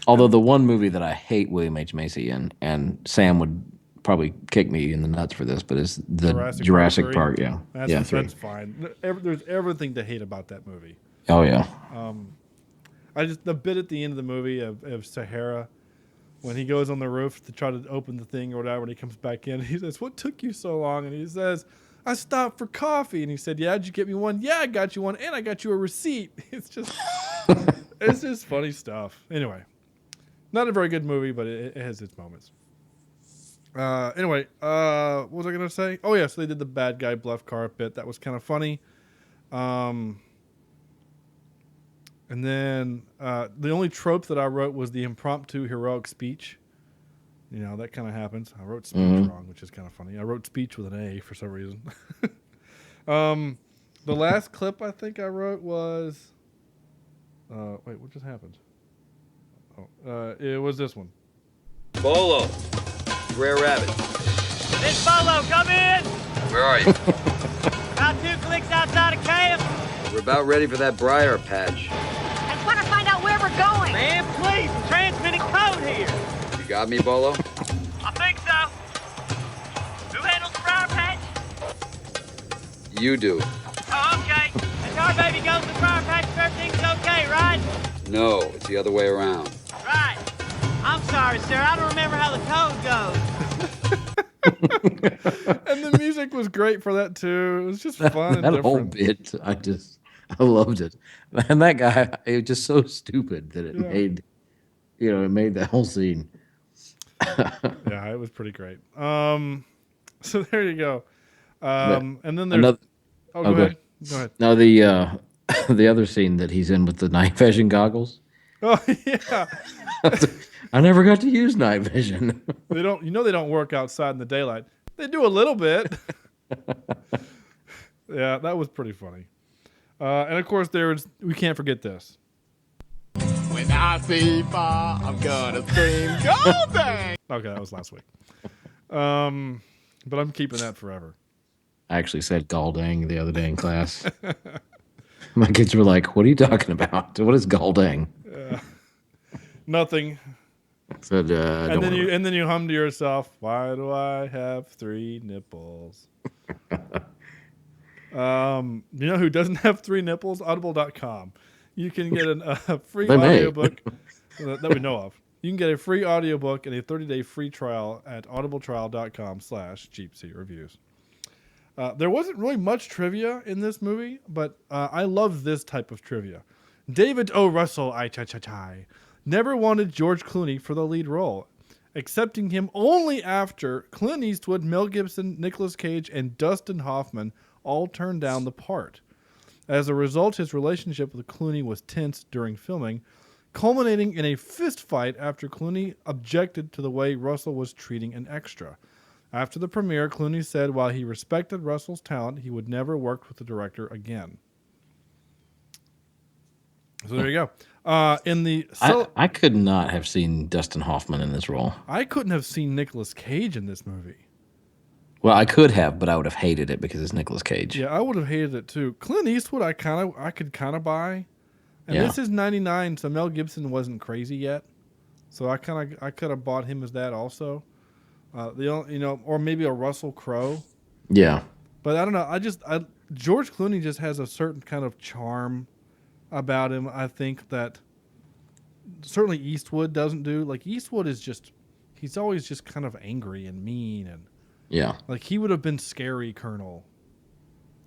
although the one movie that I hate William H. Macy in, and Sam would probably kick me in the nuts for this, but it's the Jurassic Park. Yeah. That's fine. There's everything to hate about that movie. Oh, yeah. The bit at the end of the movie of Sahara, when he goes on the roof to try to open the thing or whatever, and he comes back in, he says, what took you so long? And he says, I stopped for coffee. And he said, yeah, did you get me one? Yeah, I got you one, and I got you a receipt. It's just funny stuff. Anyway, not a very good movie, but it has its moments. Anyway, what was I going to say? Oh, yeah, so they did the bad guy bluff car bit. That was kind of funny. And then the only trope that I wrote was the impromptu heroic speech. You know, that kind of happens. I wrote speech wrong, which is kind of funny. I wrote speech with an A for some reason. The last clip I think I wrote was... wait, what just happened? Oh, it was this one. Bolo, Rare Rabbit. Miss Bolo, come in! Where are you? About 2 clicks outside of camp. We're about ready for that briar patch. I just want to find out where we're going. Man, please, I'm transmitting code here. You got me, Bolo? I think so. Who handles the briar patch? You do. Oh, okay. As our baby goes to the briar patch, everything's okay, right? No, it's the other way around. Right. I'm sorry, sir. I don't remember how the code goes. And the music was great for that too. It was just fun and that different. whole bit, I loved it. And that guy, it was just so stupid that it made that whole scene. Yeah, it was pretty great. So there you go. And then there's go ahead. Go ahead. Now the other scene that he's in with the night vision goggles. Oh yeah. I never got to use night vision. They don't work outside in the daylight. They do a little bit. Yeah, that was pretty funny. And of course, we can't forget this. When I see fire, I'm gonna scream golden. Okay, that was last week. But I'm keeping that forever. I actually said Galdang the other day in class. My kids were like, "What are you talking about? What is Galdang?" Nothing. Said, and then you hum to yourself, "Why do I have 3 nipples?" You know who doesn't have 3 nipples? Audible.com. You can get a free audiobook that we know of. You can get a free audiobook and a 30-day free trial at audibletrial.com/Cheapseat Reviews. There wasn't really much trivia in this movie, but I love this type of trivia. David O. Russell, never wanted George Clooney for the lead role, accepting him only after Clint Eastwood, Mel Gibson, Nicolas Cage, and Dustin Hoffman all turned down the part. As a result, his relationship with Clooney was tense during filming. culminating in a fist fight after Clooney objected to the way Russell was treating an extra. After the premiere, Clooney said while he respected Russell's talent, he would never work with the director again. So there you go. I could not have seen Dustin Hoffman in this role. I couldn't have seen Nicolas Cage in this movie. Well, I could have, but I would have hated it because it's Nicolas Cage. Yeah, I would have hated it too. Clint Eastwood, I could kind of buy, and this is '99, so Mel Gibson wasn't crazy yet, so I could have bought him as that also. Or maybe a Russell Crowe. Yeah, but I don't know. George Clooney just has a certain kind of charm about him. I think that certainly Eastwood doesn't do. Like Eastwood is he's always just kind of angry and mean and. Yeah. Like he would have been scary Colonel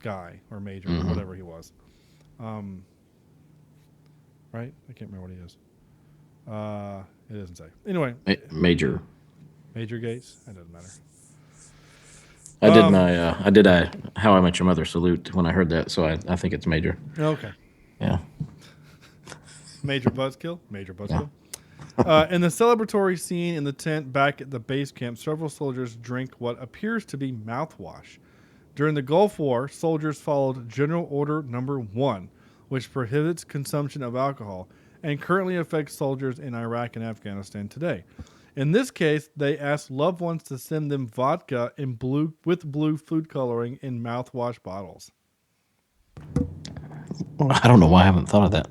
guy or Major or whatever he was. Right? I can't remember what he is. It doesn't say. Anyway. Major. Major Gates? That doesn't matter. I did a How I Met Your Mother salute when I heard that, so I think it's Major. Okay. Yeah. Major Buzzkill? Major Buzzkill. Yeah. In the celebratory scene in the tent back at the base camp, several soldiers drink what appears to be mouthwash. During the Gulf War, soldiers followed General Order Number 1, which prohibits consumption of alcohol and currently affects soldiers in Iraq and Afghanistan today. In this case, they asked loved ones to send them vodka with blue food coloring in mouthwash bottles. Well, I don't know why I haven't thought of that.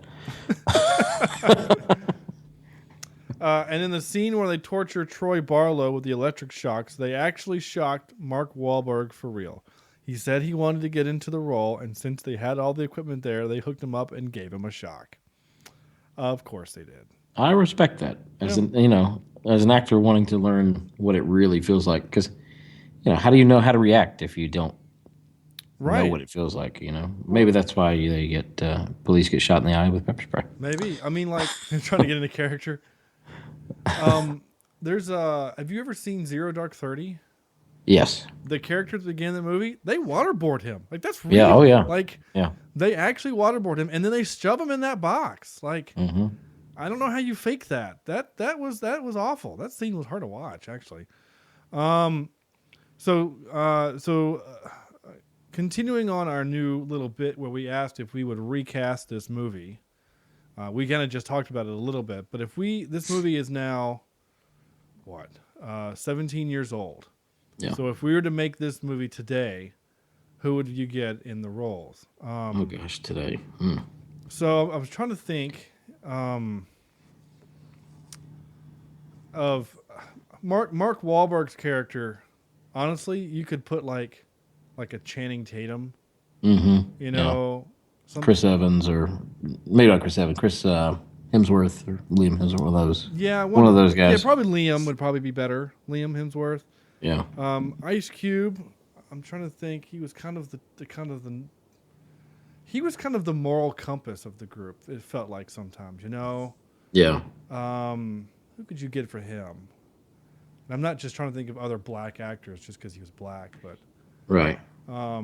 And in the scene where they torture Troy Barlow with the electric shocks, they actually shocked Mark Wahlberg for real. He said he wanted to get into the role, and since they had all the equipment there, they hooked him up and gave him a shock. Of course they did. I respect that as an actor wanting to learn what it really feels like, because how do you know how to react if you don't know what it feels like? Maybe that's why they get police get shot in the eye with pepper spray. Maybe. I mean, like trying to get into character. Have you ever seen Zero Dark 30? Yes. The character at the beginning of the movie, they waterboard him. Like that's really they actually waterboard him and then they shove him in that box. Like I don't know how you fake that. That was awful. That scene was hard to watch actually. Continuing on our new little bit where we asked if we would recast this movie. We kind of just talked about it a little bit, but this movie is now, 17 years old. Yeah. So if we were to make this movie today, who would you get in the roles? Oh gosh, today. So I was trying to think of Mark Wahlberg's character. Honestly, you could put like a Channing Tatum. Chris Evans, or maybe not Chris Evans, Chris Hemsworth or Liam Hemsworth, one of those. Yeah, one of those guys. Yeah, probably Liam would probably be better. Liam Hemsworth. Yeah. Ice Cube. I'm trying to think. He was kind of the moral compass of the group. It felt like sometimes, Yeah. Who could you get for him? And I'm not just trying to think of other black actors just because he was black, but. Right. I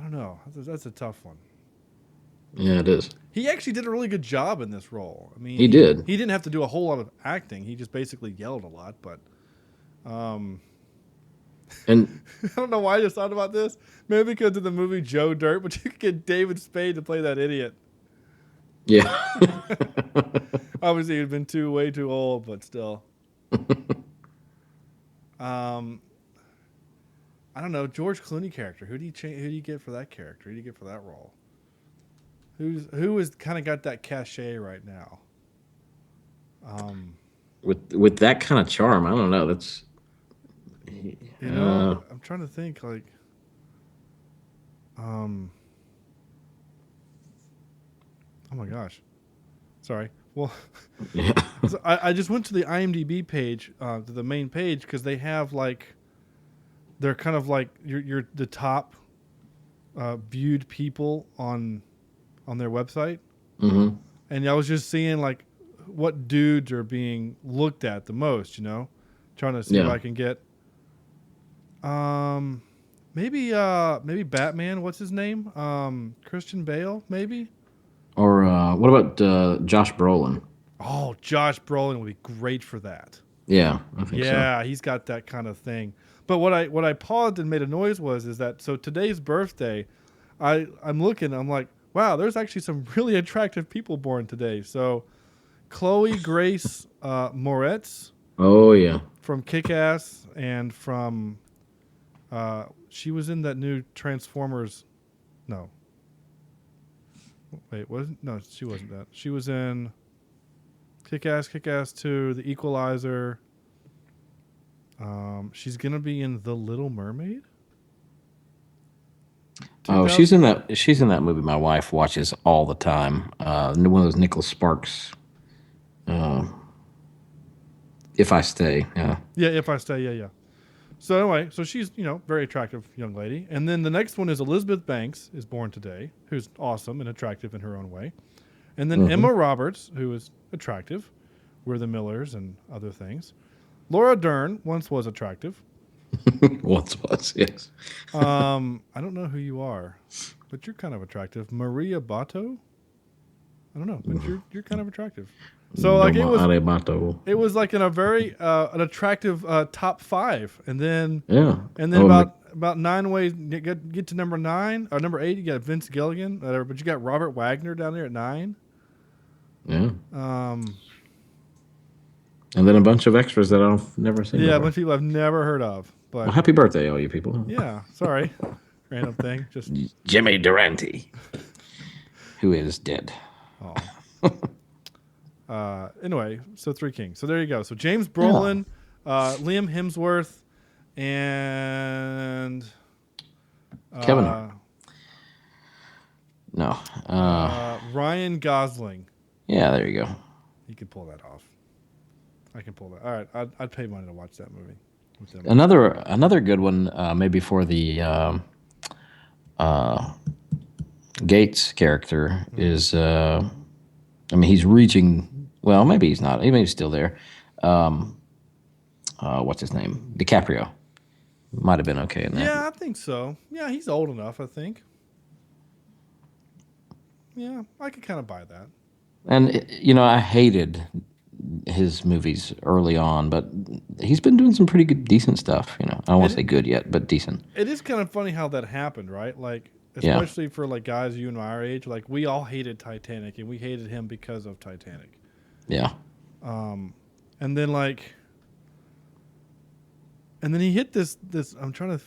don't know. That's a tough one. Yeah, it is. He actually did a really good job in this role. I mean, he did. He didn't have to do a whole lot of acting. He just basically yelled a lot. But, and I don't know why I just thought about this. Maybe because of the movie Joe Dirt, but you could get David Spade to play that idiot. Yeah. Obviously, he'd been way too old, but still. I don't know, George Clooney character. Who do you get for that character? Who do you get for that role? Who has kind of got that cachet right now? With that kind of charm, I don't know. That's I'm trying to think like oh my gosh. Sorry. Well, yeah. So I just went to the IMDb page, to the main page, because they have they're kind of like you're the top viewed people on their website. Mm-hmm. And I was just seeing what dudes are being looked at the most, trying to see if I can get maybe Batman, what's his name? Christian Bale, maybe? Or what about Josh Brolin? Oh, Josh Brolin would be great for that. Yeah, I think so. Yeah, he's got that kind of thing. But what I paused and made a noise is that so today's birthday, I'm looking, I'm like, wow, there's actually some really attractive people born today. So Chloe Grace Moretz. Oh yeah. From Kick-Ass and from she was in that new Transformers. No. Wait, wasn't no, she wasn't that. She was in Kick-Ass 2, The Equalizer. She's gonna be in The Little Mermaid. Oh, she's in that movie my wife watches all the time. One of those Nicholas Sparks. If I Stay, yeah. Yeah, If I Stay, yeah. So anyway, so she's, very attractive young lady. And then the next one is Elizabeth Banks is born today, who's awesome and attractive in her own way. And then Emma Roberts, who is attractive. We're the Millers and other things. Laura Dern once was attractive. Once was, yes. I don't know who you are, but you're kind of attractive. Maria Bato? I don't know, but you're kind of attractive. So like it was like in a very an attractive top 5, and then about 9 ways get to number 9 or number 8. You got Vince Gilligan, but you got Robert Wagner down there at 9. Yeah. And then a bunch of extras that I've never seen. Yeah, a bunch of people I've never heard of. But well, happy birthday, all you people. Yeah, sorry, random thing. Just Jimmy Durante, who is dead. Oh. Anyway, so Three Kings. So there you go. So James Brolin, Liam Hemsworth, and Kevin. No. Ryan Gosling. Yeah, there you go. You can pull that off. I can pull that. All right, I'd pay money to watch that movie. Another good one, maybe for the Gates character is. He's reaching. Well, maybe he's not. Maybe he's still there. What's his name? DiCaprio. Might have been okay in that. Yeah, I think so. Yeah, he's old enough, I think. Yeah, I could kind of buy that. And, I hated his movies early on, but he's been doing some pretty good, decent stuff. I don't want to say good yet, but decent. It is kind of funny how that happened, right? Like, especially for like guys you and our age, like we all hated Titanic, and we hated him because of Titanic. Yeah. And then he hit this. I'm trying to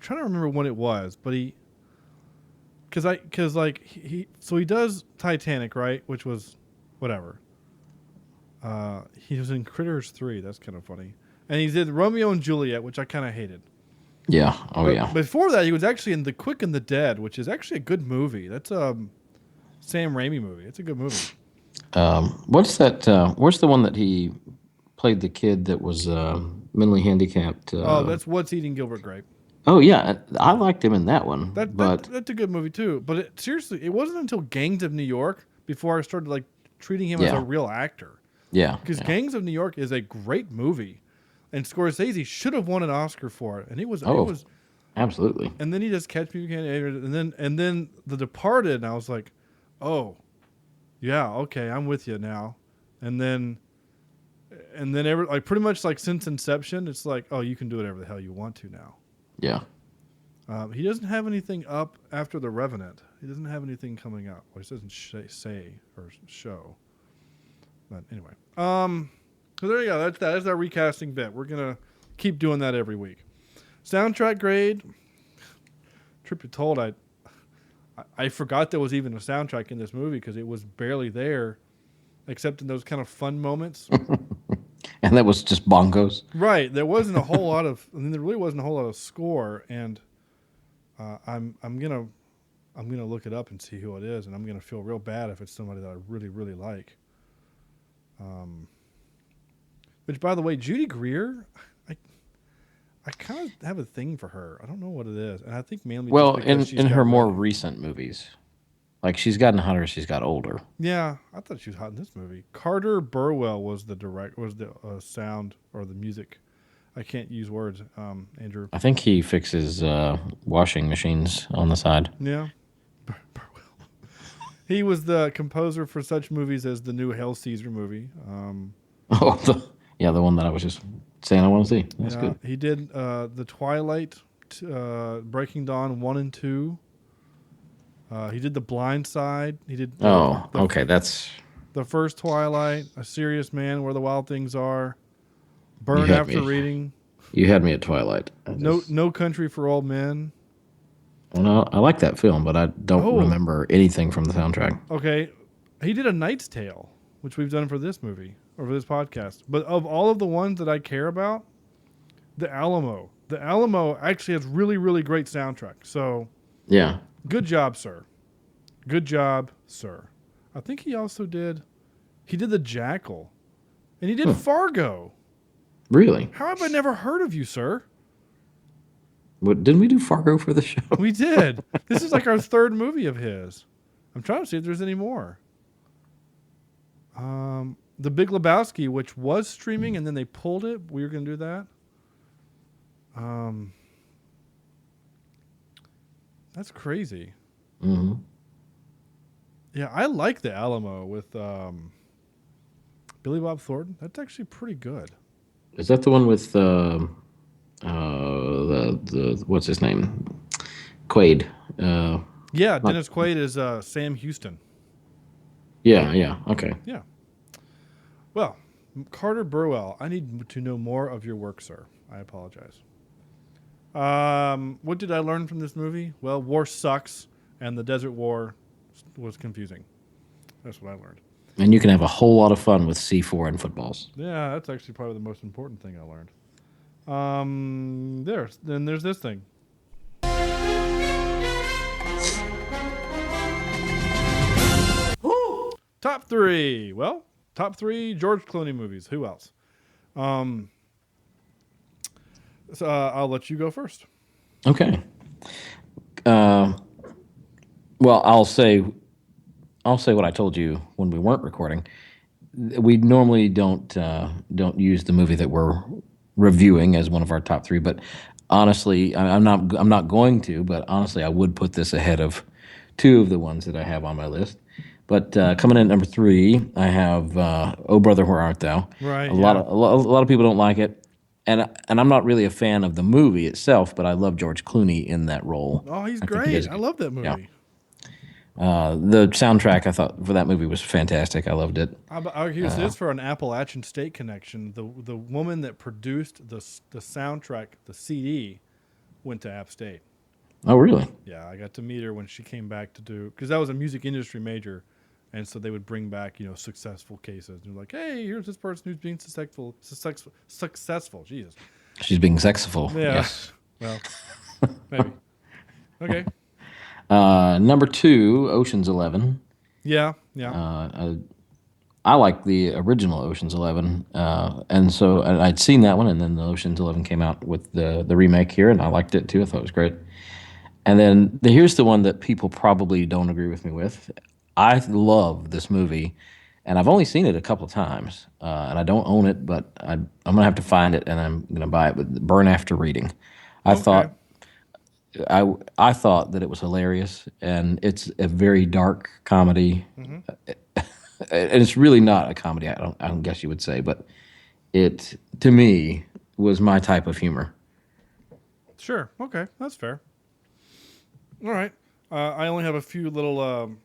remember when it was, but he does Titanic, right? Which was whatever. He was in Critters 3. That's kind of funny. And he did Romeo and Juliet, which I kind of hated. Yeah. Yeah. Before that, he was actually in The Quick and the Dead, which is actually a good movie. That's a Sam Raimi movie. It's a good movie. What's that? Where's the one that he played the kid that was mentally handicapped? That's What's Eating Gilbert Grape. Oh yeah, I liked him in that one. That's a good movie too. But seriously, it wasn't until Gangs of New York before I started treating him as a real actor. Yeah, because Gangs of New York is a great movie, and Scorsese should have won an Oscar for it, and it was absolutely. And then he just Catch Me If You Can, and then The Departed, and I was like, oh, yeah, okay, I'm with you now, and then pretty much since Inception, it's like, oh, you can do whatever the hell you want to now. Yeah. He doesn't have anything up after The Revenant. He doesn't have anything coming up. Well, he doesn't say or show. But anyway, so there you go. That's our recasting bit. We're gonna keep doing that every week. Soundtrack grade. Truth be told, I forgot there was even a soundtrack in this movie because it was barely there, except in those kind of fun moments. And that was just bongos. Right. There wasn't a whole lot of. There really wasn't a whole lot of score, and I'm gonna look it up and see who it is, and I'm gonna feel real bad if it's somebody that I really really like. Which, by the way, Judy Greer, I kind of have a thing for her. I don't know what it is, and I think mainly in her more recent movies, she's gotten hotter, she's got older. Yeah, I thought she was hot in this movie. Carter Burwell was the sound or the music. I can't use words, Andrew. I think he fixes washing machines on the side. Yeah. He was the composer for such movies as the new Hail Caesar movie. The one that I was just saying I want to see. That's good. He did the Twilight, Breaking Dawn 1 and 2. He did The Blind Side. He did. That's the first Twilight, A Serious Man, Where the Wild Things Are, Burn After Reading. You had me at Twilight. No Country for Old Men. Well, no, I like that film, but I don't remember anything from the soundtrack. Okay, he did A Knight's Tale, which we've done for this movie or for this podcast. But of all of the ones that I care about, The Alamo actually has really, really great soundtrack. So yeah, good job, sir. Good job, sir. I think he also did. He did The Jackal, and he did Fargo. Really? How have I never heard of you, sir? What, didn't we do Fargo for the show? We did. This is like our third movie of his. I'm trying to see if there's any more. The Big Lebowski, which was streaming and then they pulled it. We were going to do that. That's crazy. Mm-hmm. Yeah, I like The Alamo with Billy Bob Thornton. That's actually pretty good. Is that the one with the what's his name? Quaid. Dennis Quaid is Sam Houston. Yeah, okay. Yeah. Well, Carter Burwell, I need to know more of your work, sir. I apologize. What did I learn from this movie? Well, war sucks, and the Desert War was confusing. That's what I learned. And you can have a whole lot of fun with C4 and footballs. Yeah, that's actually probably the most important thing I learned. Then there's this thing. Top 3. Well, top 3 George Clooney movies. Who else? So I'll let you go first. Okay. Well, I'll say what I told you when we weren't recording. We normally don't use the movie that we're reviewing as one of our top 3, but honestly, I'm not going to. But honestly, I would put this ahead of 2 of the ones that I have on my list. But coming in at number 3, I have "Oh Brother, Where Art Thou?" Right. A lot of people don't like it, and I'm not really a fan of the movie itself, but I love George Clooney in that role. Oh, he's great! I love that movie. Yeah. The soundtrack I thought for that movie was fantastic. I loved it. Here's this for an Appalachian State connection. The woman that produced the soundtrack, the CD, went to App State. Oh, really? Yeah, I got to meet her when she came back to do, because that was a music industry major, and so they would bring back successful cases. And they're like, hey, here's this person who's being successful. Jesus. She's being sexful. Yeah. Yes. Well, maybe. Okay. Number 2, Ocean's 11. Yeah. I like the original Ocean's 11, and so I'd seen that one, and then the Ocean's 11 came out with the remake here, and I liked it too. I thought it was great. And then here's the one that people probably don't agree with me with. I love this movie, and I've only seen it a couple of times, and I don't own it, but I'm gonna have to find it, and I'm gonna buy it. But Burn After Reading, I thought that it was hilarious, and it's a very dark comedy, and it's really not a comedy. I don't guess you would say, but it to me was my type of humor. Sure. Okay, that's fair. All right. I only have a few little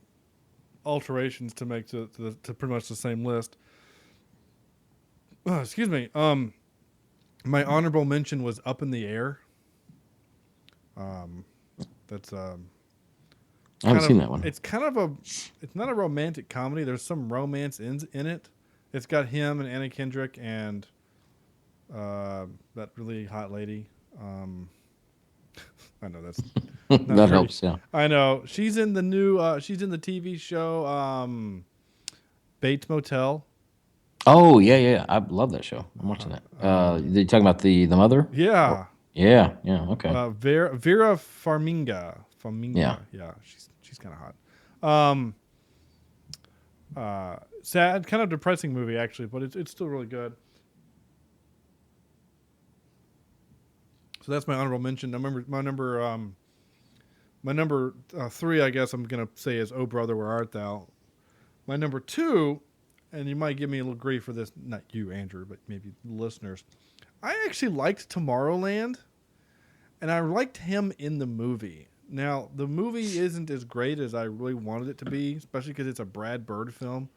alterations to make to pretty much the same list. Excuse me. My honorable mention was Up in the Air. That's I haven't seen that one. It's it's not a romantic comedy. There's some romance in it. It's got him and Anna Kendrick and that really hot lady. I know that's that helps. Yeah, I know she's in the new. She's in the TV show Bates Motel. Oh yeah. I love that show. I'm watching that. You talking about the mother? Yeah. Yeah. Okay. Vera Farmiga. Yeah. She's kind of hot. Sad, kind of depressing movie actually, but it's still really good. So that's my honorable mention. My My number 3, I guess I'm going to say, is Oh Brother, Where Art Thou? My number 2, and you might give me a little grief for this, not you, Andrew, but maybe listeners. I actually liked Tomorrowland, and I liked him in the movie. Now, the movie isn't as great as I really wanted it to be, especially because it's a Brad Bird film.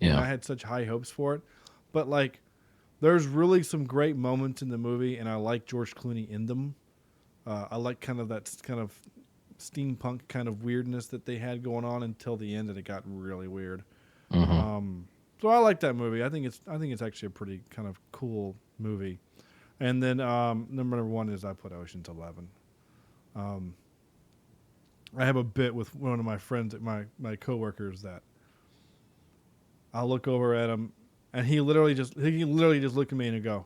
Yeah. And I had such high hopes for it. But, like, there's really some great moments in the movie, and I like George Clooney in them. I like kind of that kind of steampunk kind of weirdness that they had going on until the end, and it got really weird. Mm-hmm. So I like that movie. I think it's actually a pretty kind of cool movie. And then number 1 is I put Ocean's 11. I have a bit with one of my friends, my coworkers, that I'll look over at him, and he literally just look at me and go,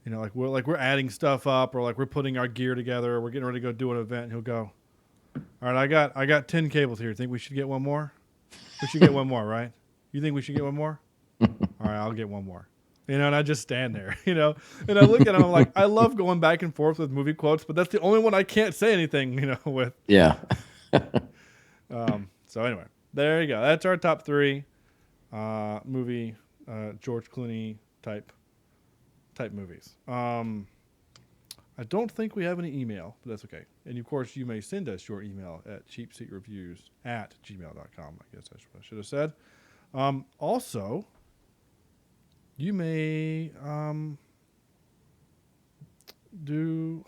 you know, like we're adding stuff up, or like we're putting our gear together, or we're getting ready to go do an event, and he'll go, all right, I got 10 cables here. Think we should get one more? We should get one more, right? You think we should get one more? All right, I'll get one more. You know, and I just stand there, you know, and I look at him, I'm like, I love going back and forth with movie quotes, but that's the only one I can't say anything, you know, with. Yeah. So anyway, there you go. That's our top 3 movie, George Clooney type movies. I don't think we have any email, but that's okay. And of course, you may send us your email at cheapseatreviews@gmail.com. I guess that's what I should have said. Also, you may do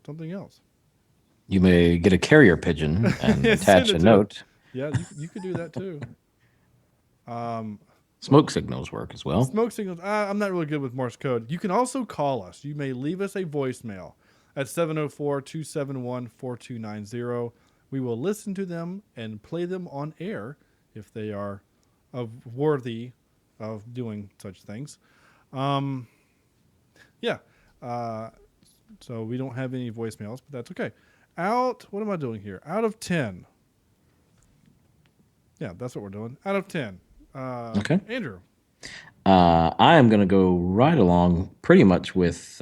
something else. You may get a carrier pigeon and attach a note. Yeah, you could do that too. Smoke signals work as well. Smoke signals. I'm not really good with Morse code. You can also call us. You may leave us a voicemail at 704-271-4290. We will listen to them and play them on air if they are worthy of doing such things. Yeah. So we don't have any voicemails, but that's okay. What am I doing here? Out of 10. Yeah, that's what we're doing. Out of 10. Okay. Andrew. I am going to go right along pretty much with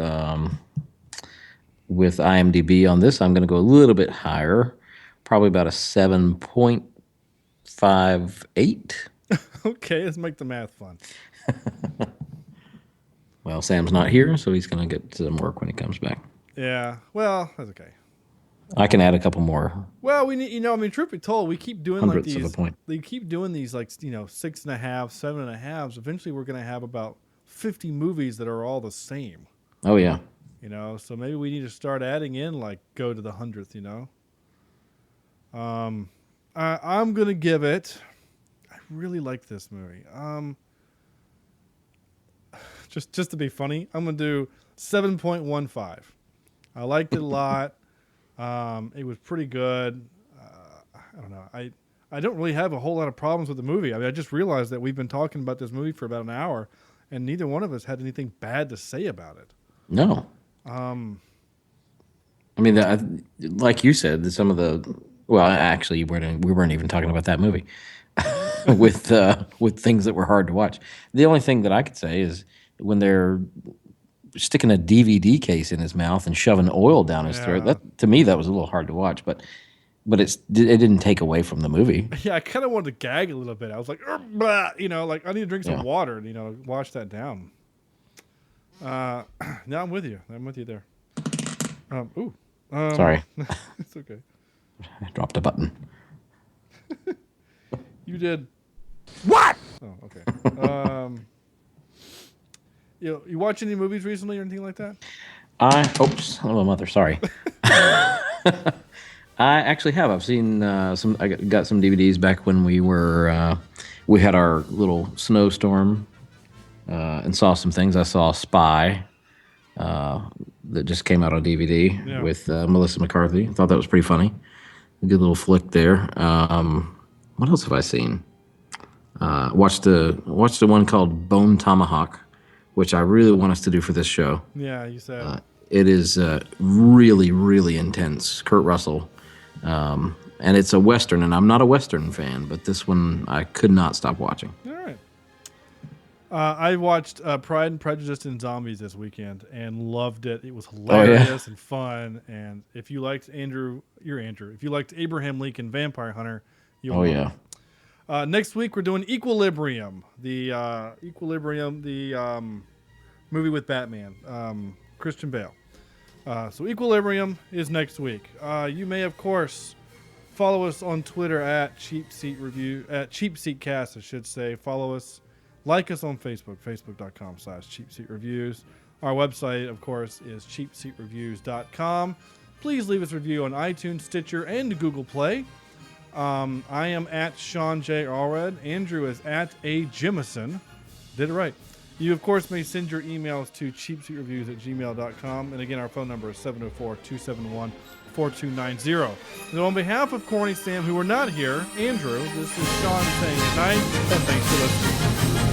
IMDb on this. I'm going to go a little bit higher, probably about a 7.58. Okay, let's make the math fun. Well, Sam's not here, so he's going to get some work when he comes back. Yeah, well, that's okay. I can add a couple more. Well, we need, truth be told, we keep doing like these. Of a point. They keep doing these 6.5, 7.5s. Eventually, we're going to have about 50 movies that are all the same. Oh yeah. So maybe we need to start adding in go to the 100th. I'm gonna give it. I really like this movie. Just to be funny, I'm gonna do 7.15. I liked it a lot. It was pretty good. I don't know. I don't really have a whole lot of problems with the movie. I mean, I just realized that we've been talking about this movie for about an hour, and neither one of us had anything bad to say about it. No. I mean, like you said, some of the. Well, actually, we weren't even talking about that movie with things that were hard to watch. The only thing that I could say is when they're sticking a DVD case in his mouth and shoving oil down his throat. That to me, that was a little hard to watch, but it didn't take away from the movie. Yeah, I kind of wanted to gag a little bit. I was like, blah, I need to drink some water and wash that down. Now I'm with you. I'm with you there. Sorry. It's okay. I dropped a button. You did. What? Oh, okay. You watch any movies recently or anything like that? Oh, mother, sorry. I actually have. I've seen some. I got some DVDs back when we had our little snowstorm, and saw some things. I saw Spy, that just came out on DVD with Melissa McCarthy. I thought that was pretty funny. A good little flick there. What else have I seen? Watched the one called Bone Tomahawk, which I really want us to do for this show. Yeah, you said. It is really, really intense. Kurt Russell. And it's a Western, and I'm not a Western fan, but this one I could not stop watching. All right. I watched Pride and Prejudice and Zombies this weekend and loved it. It was hilarious and fun. And if you liked Andrew. If you liked Abraham Lincoln Vampire Hunter, you'll love it. Next week we're doing Equilibrium, the movie with Batman, Christian Bale. So Equilibrium is next week. You may, of course, follow us on Twitter at Cheapseatcast, I should say. Follow us. Like us on Facebook, facebook.com/cheapseatreviews. Our website, of course, is cheapseatreviews.com. Please leave us a review on iTunes, Stitcher, and Google Play. I am at Shawn J. Allred. Andrew is at A. Jimison. Did it right. You, of course, may send your emails to cheapseatreviews@gmail.com. And again, our phone number is 704-271-4290. And on behalf of Corny, Sam, who are not here, Andrew, this is Shawn saying good night, and thanks for listening.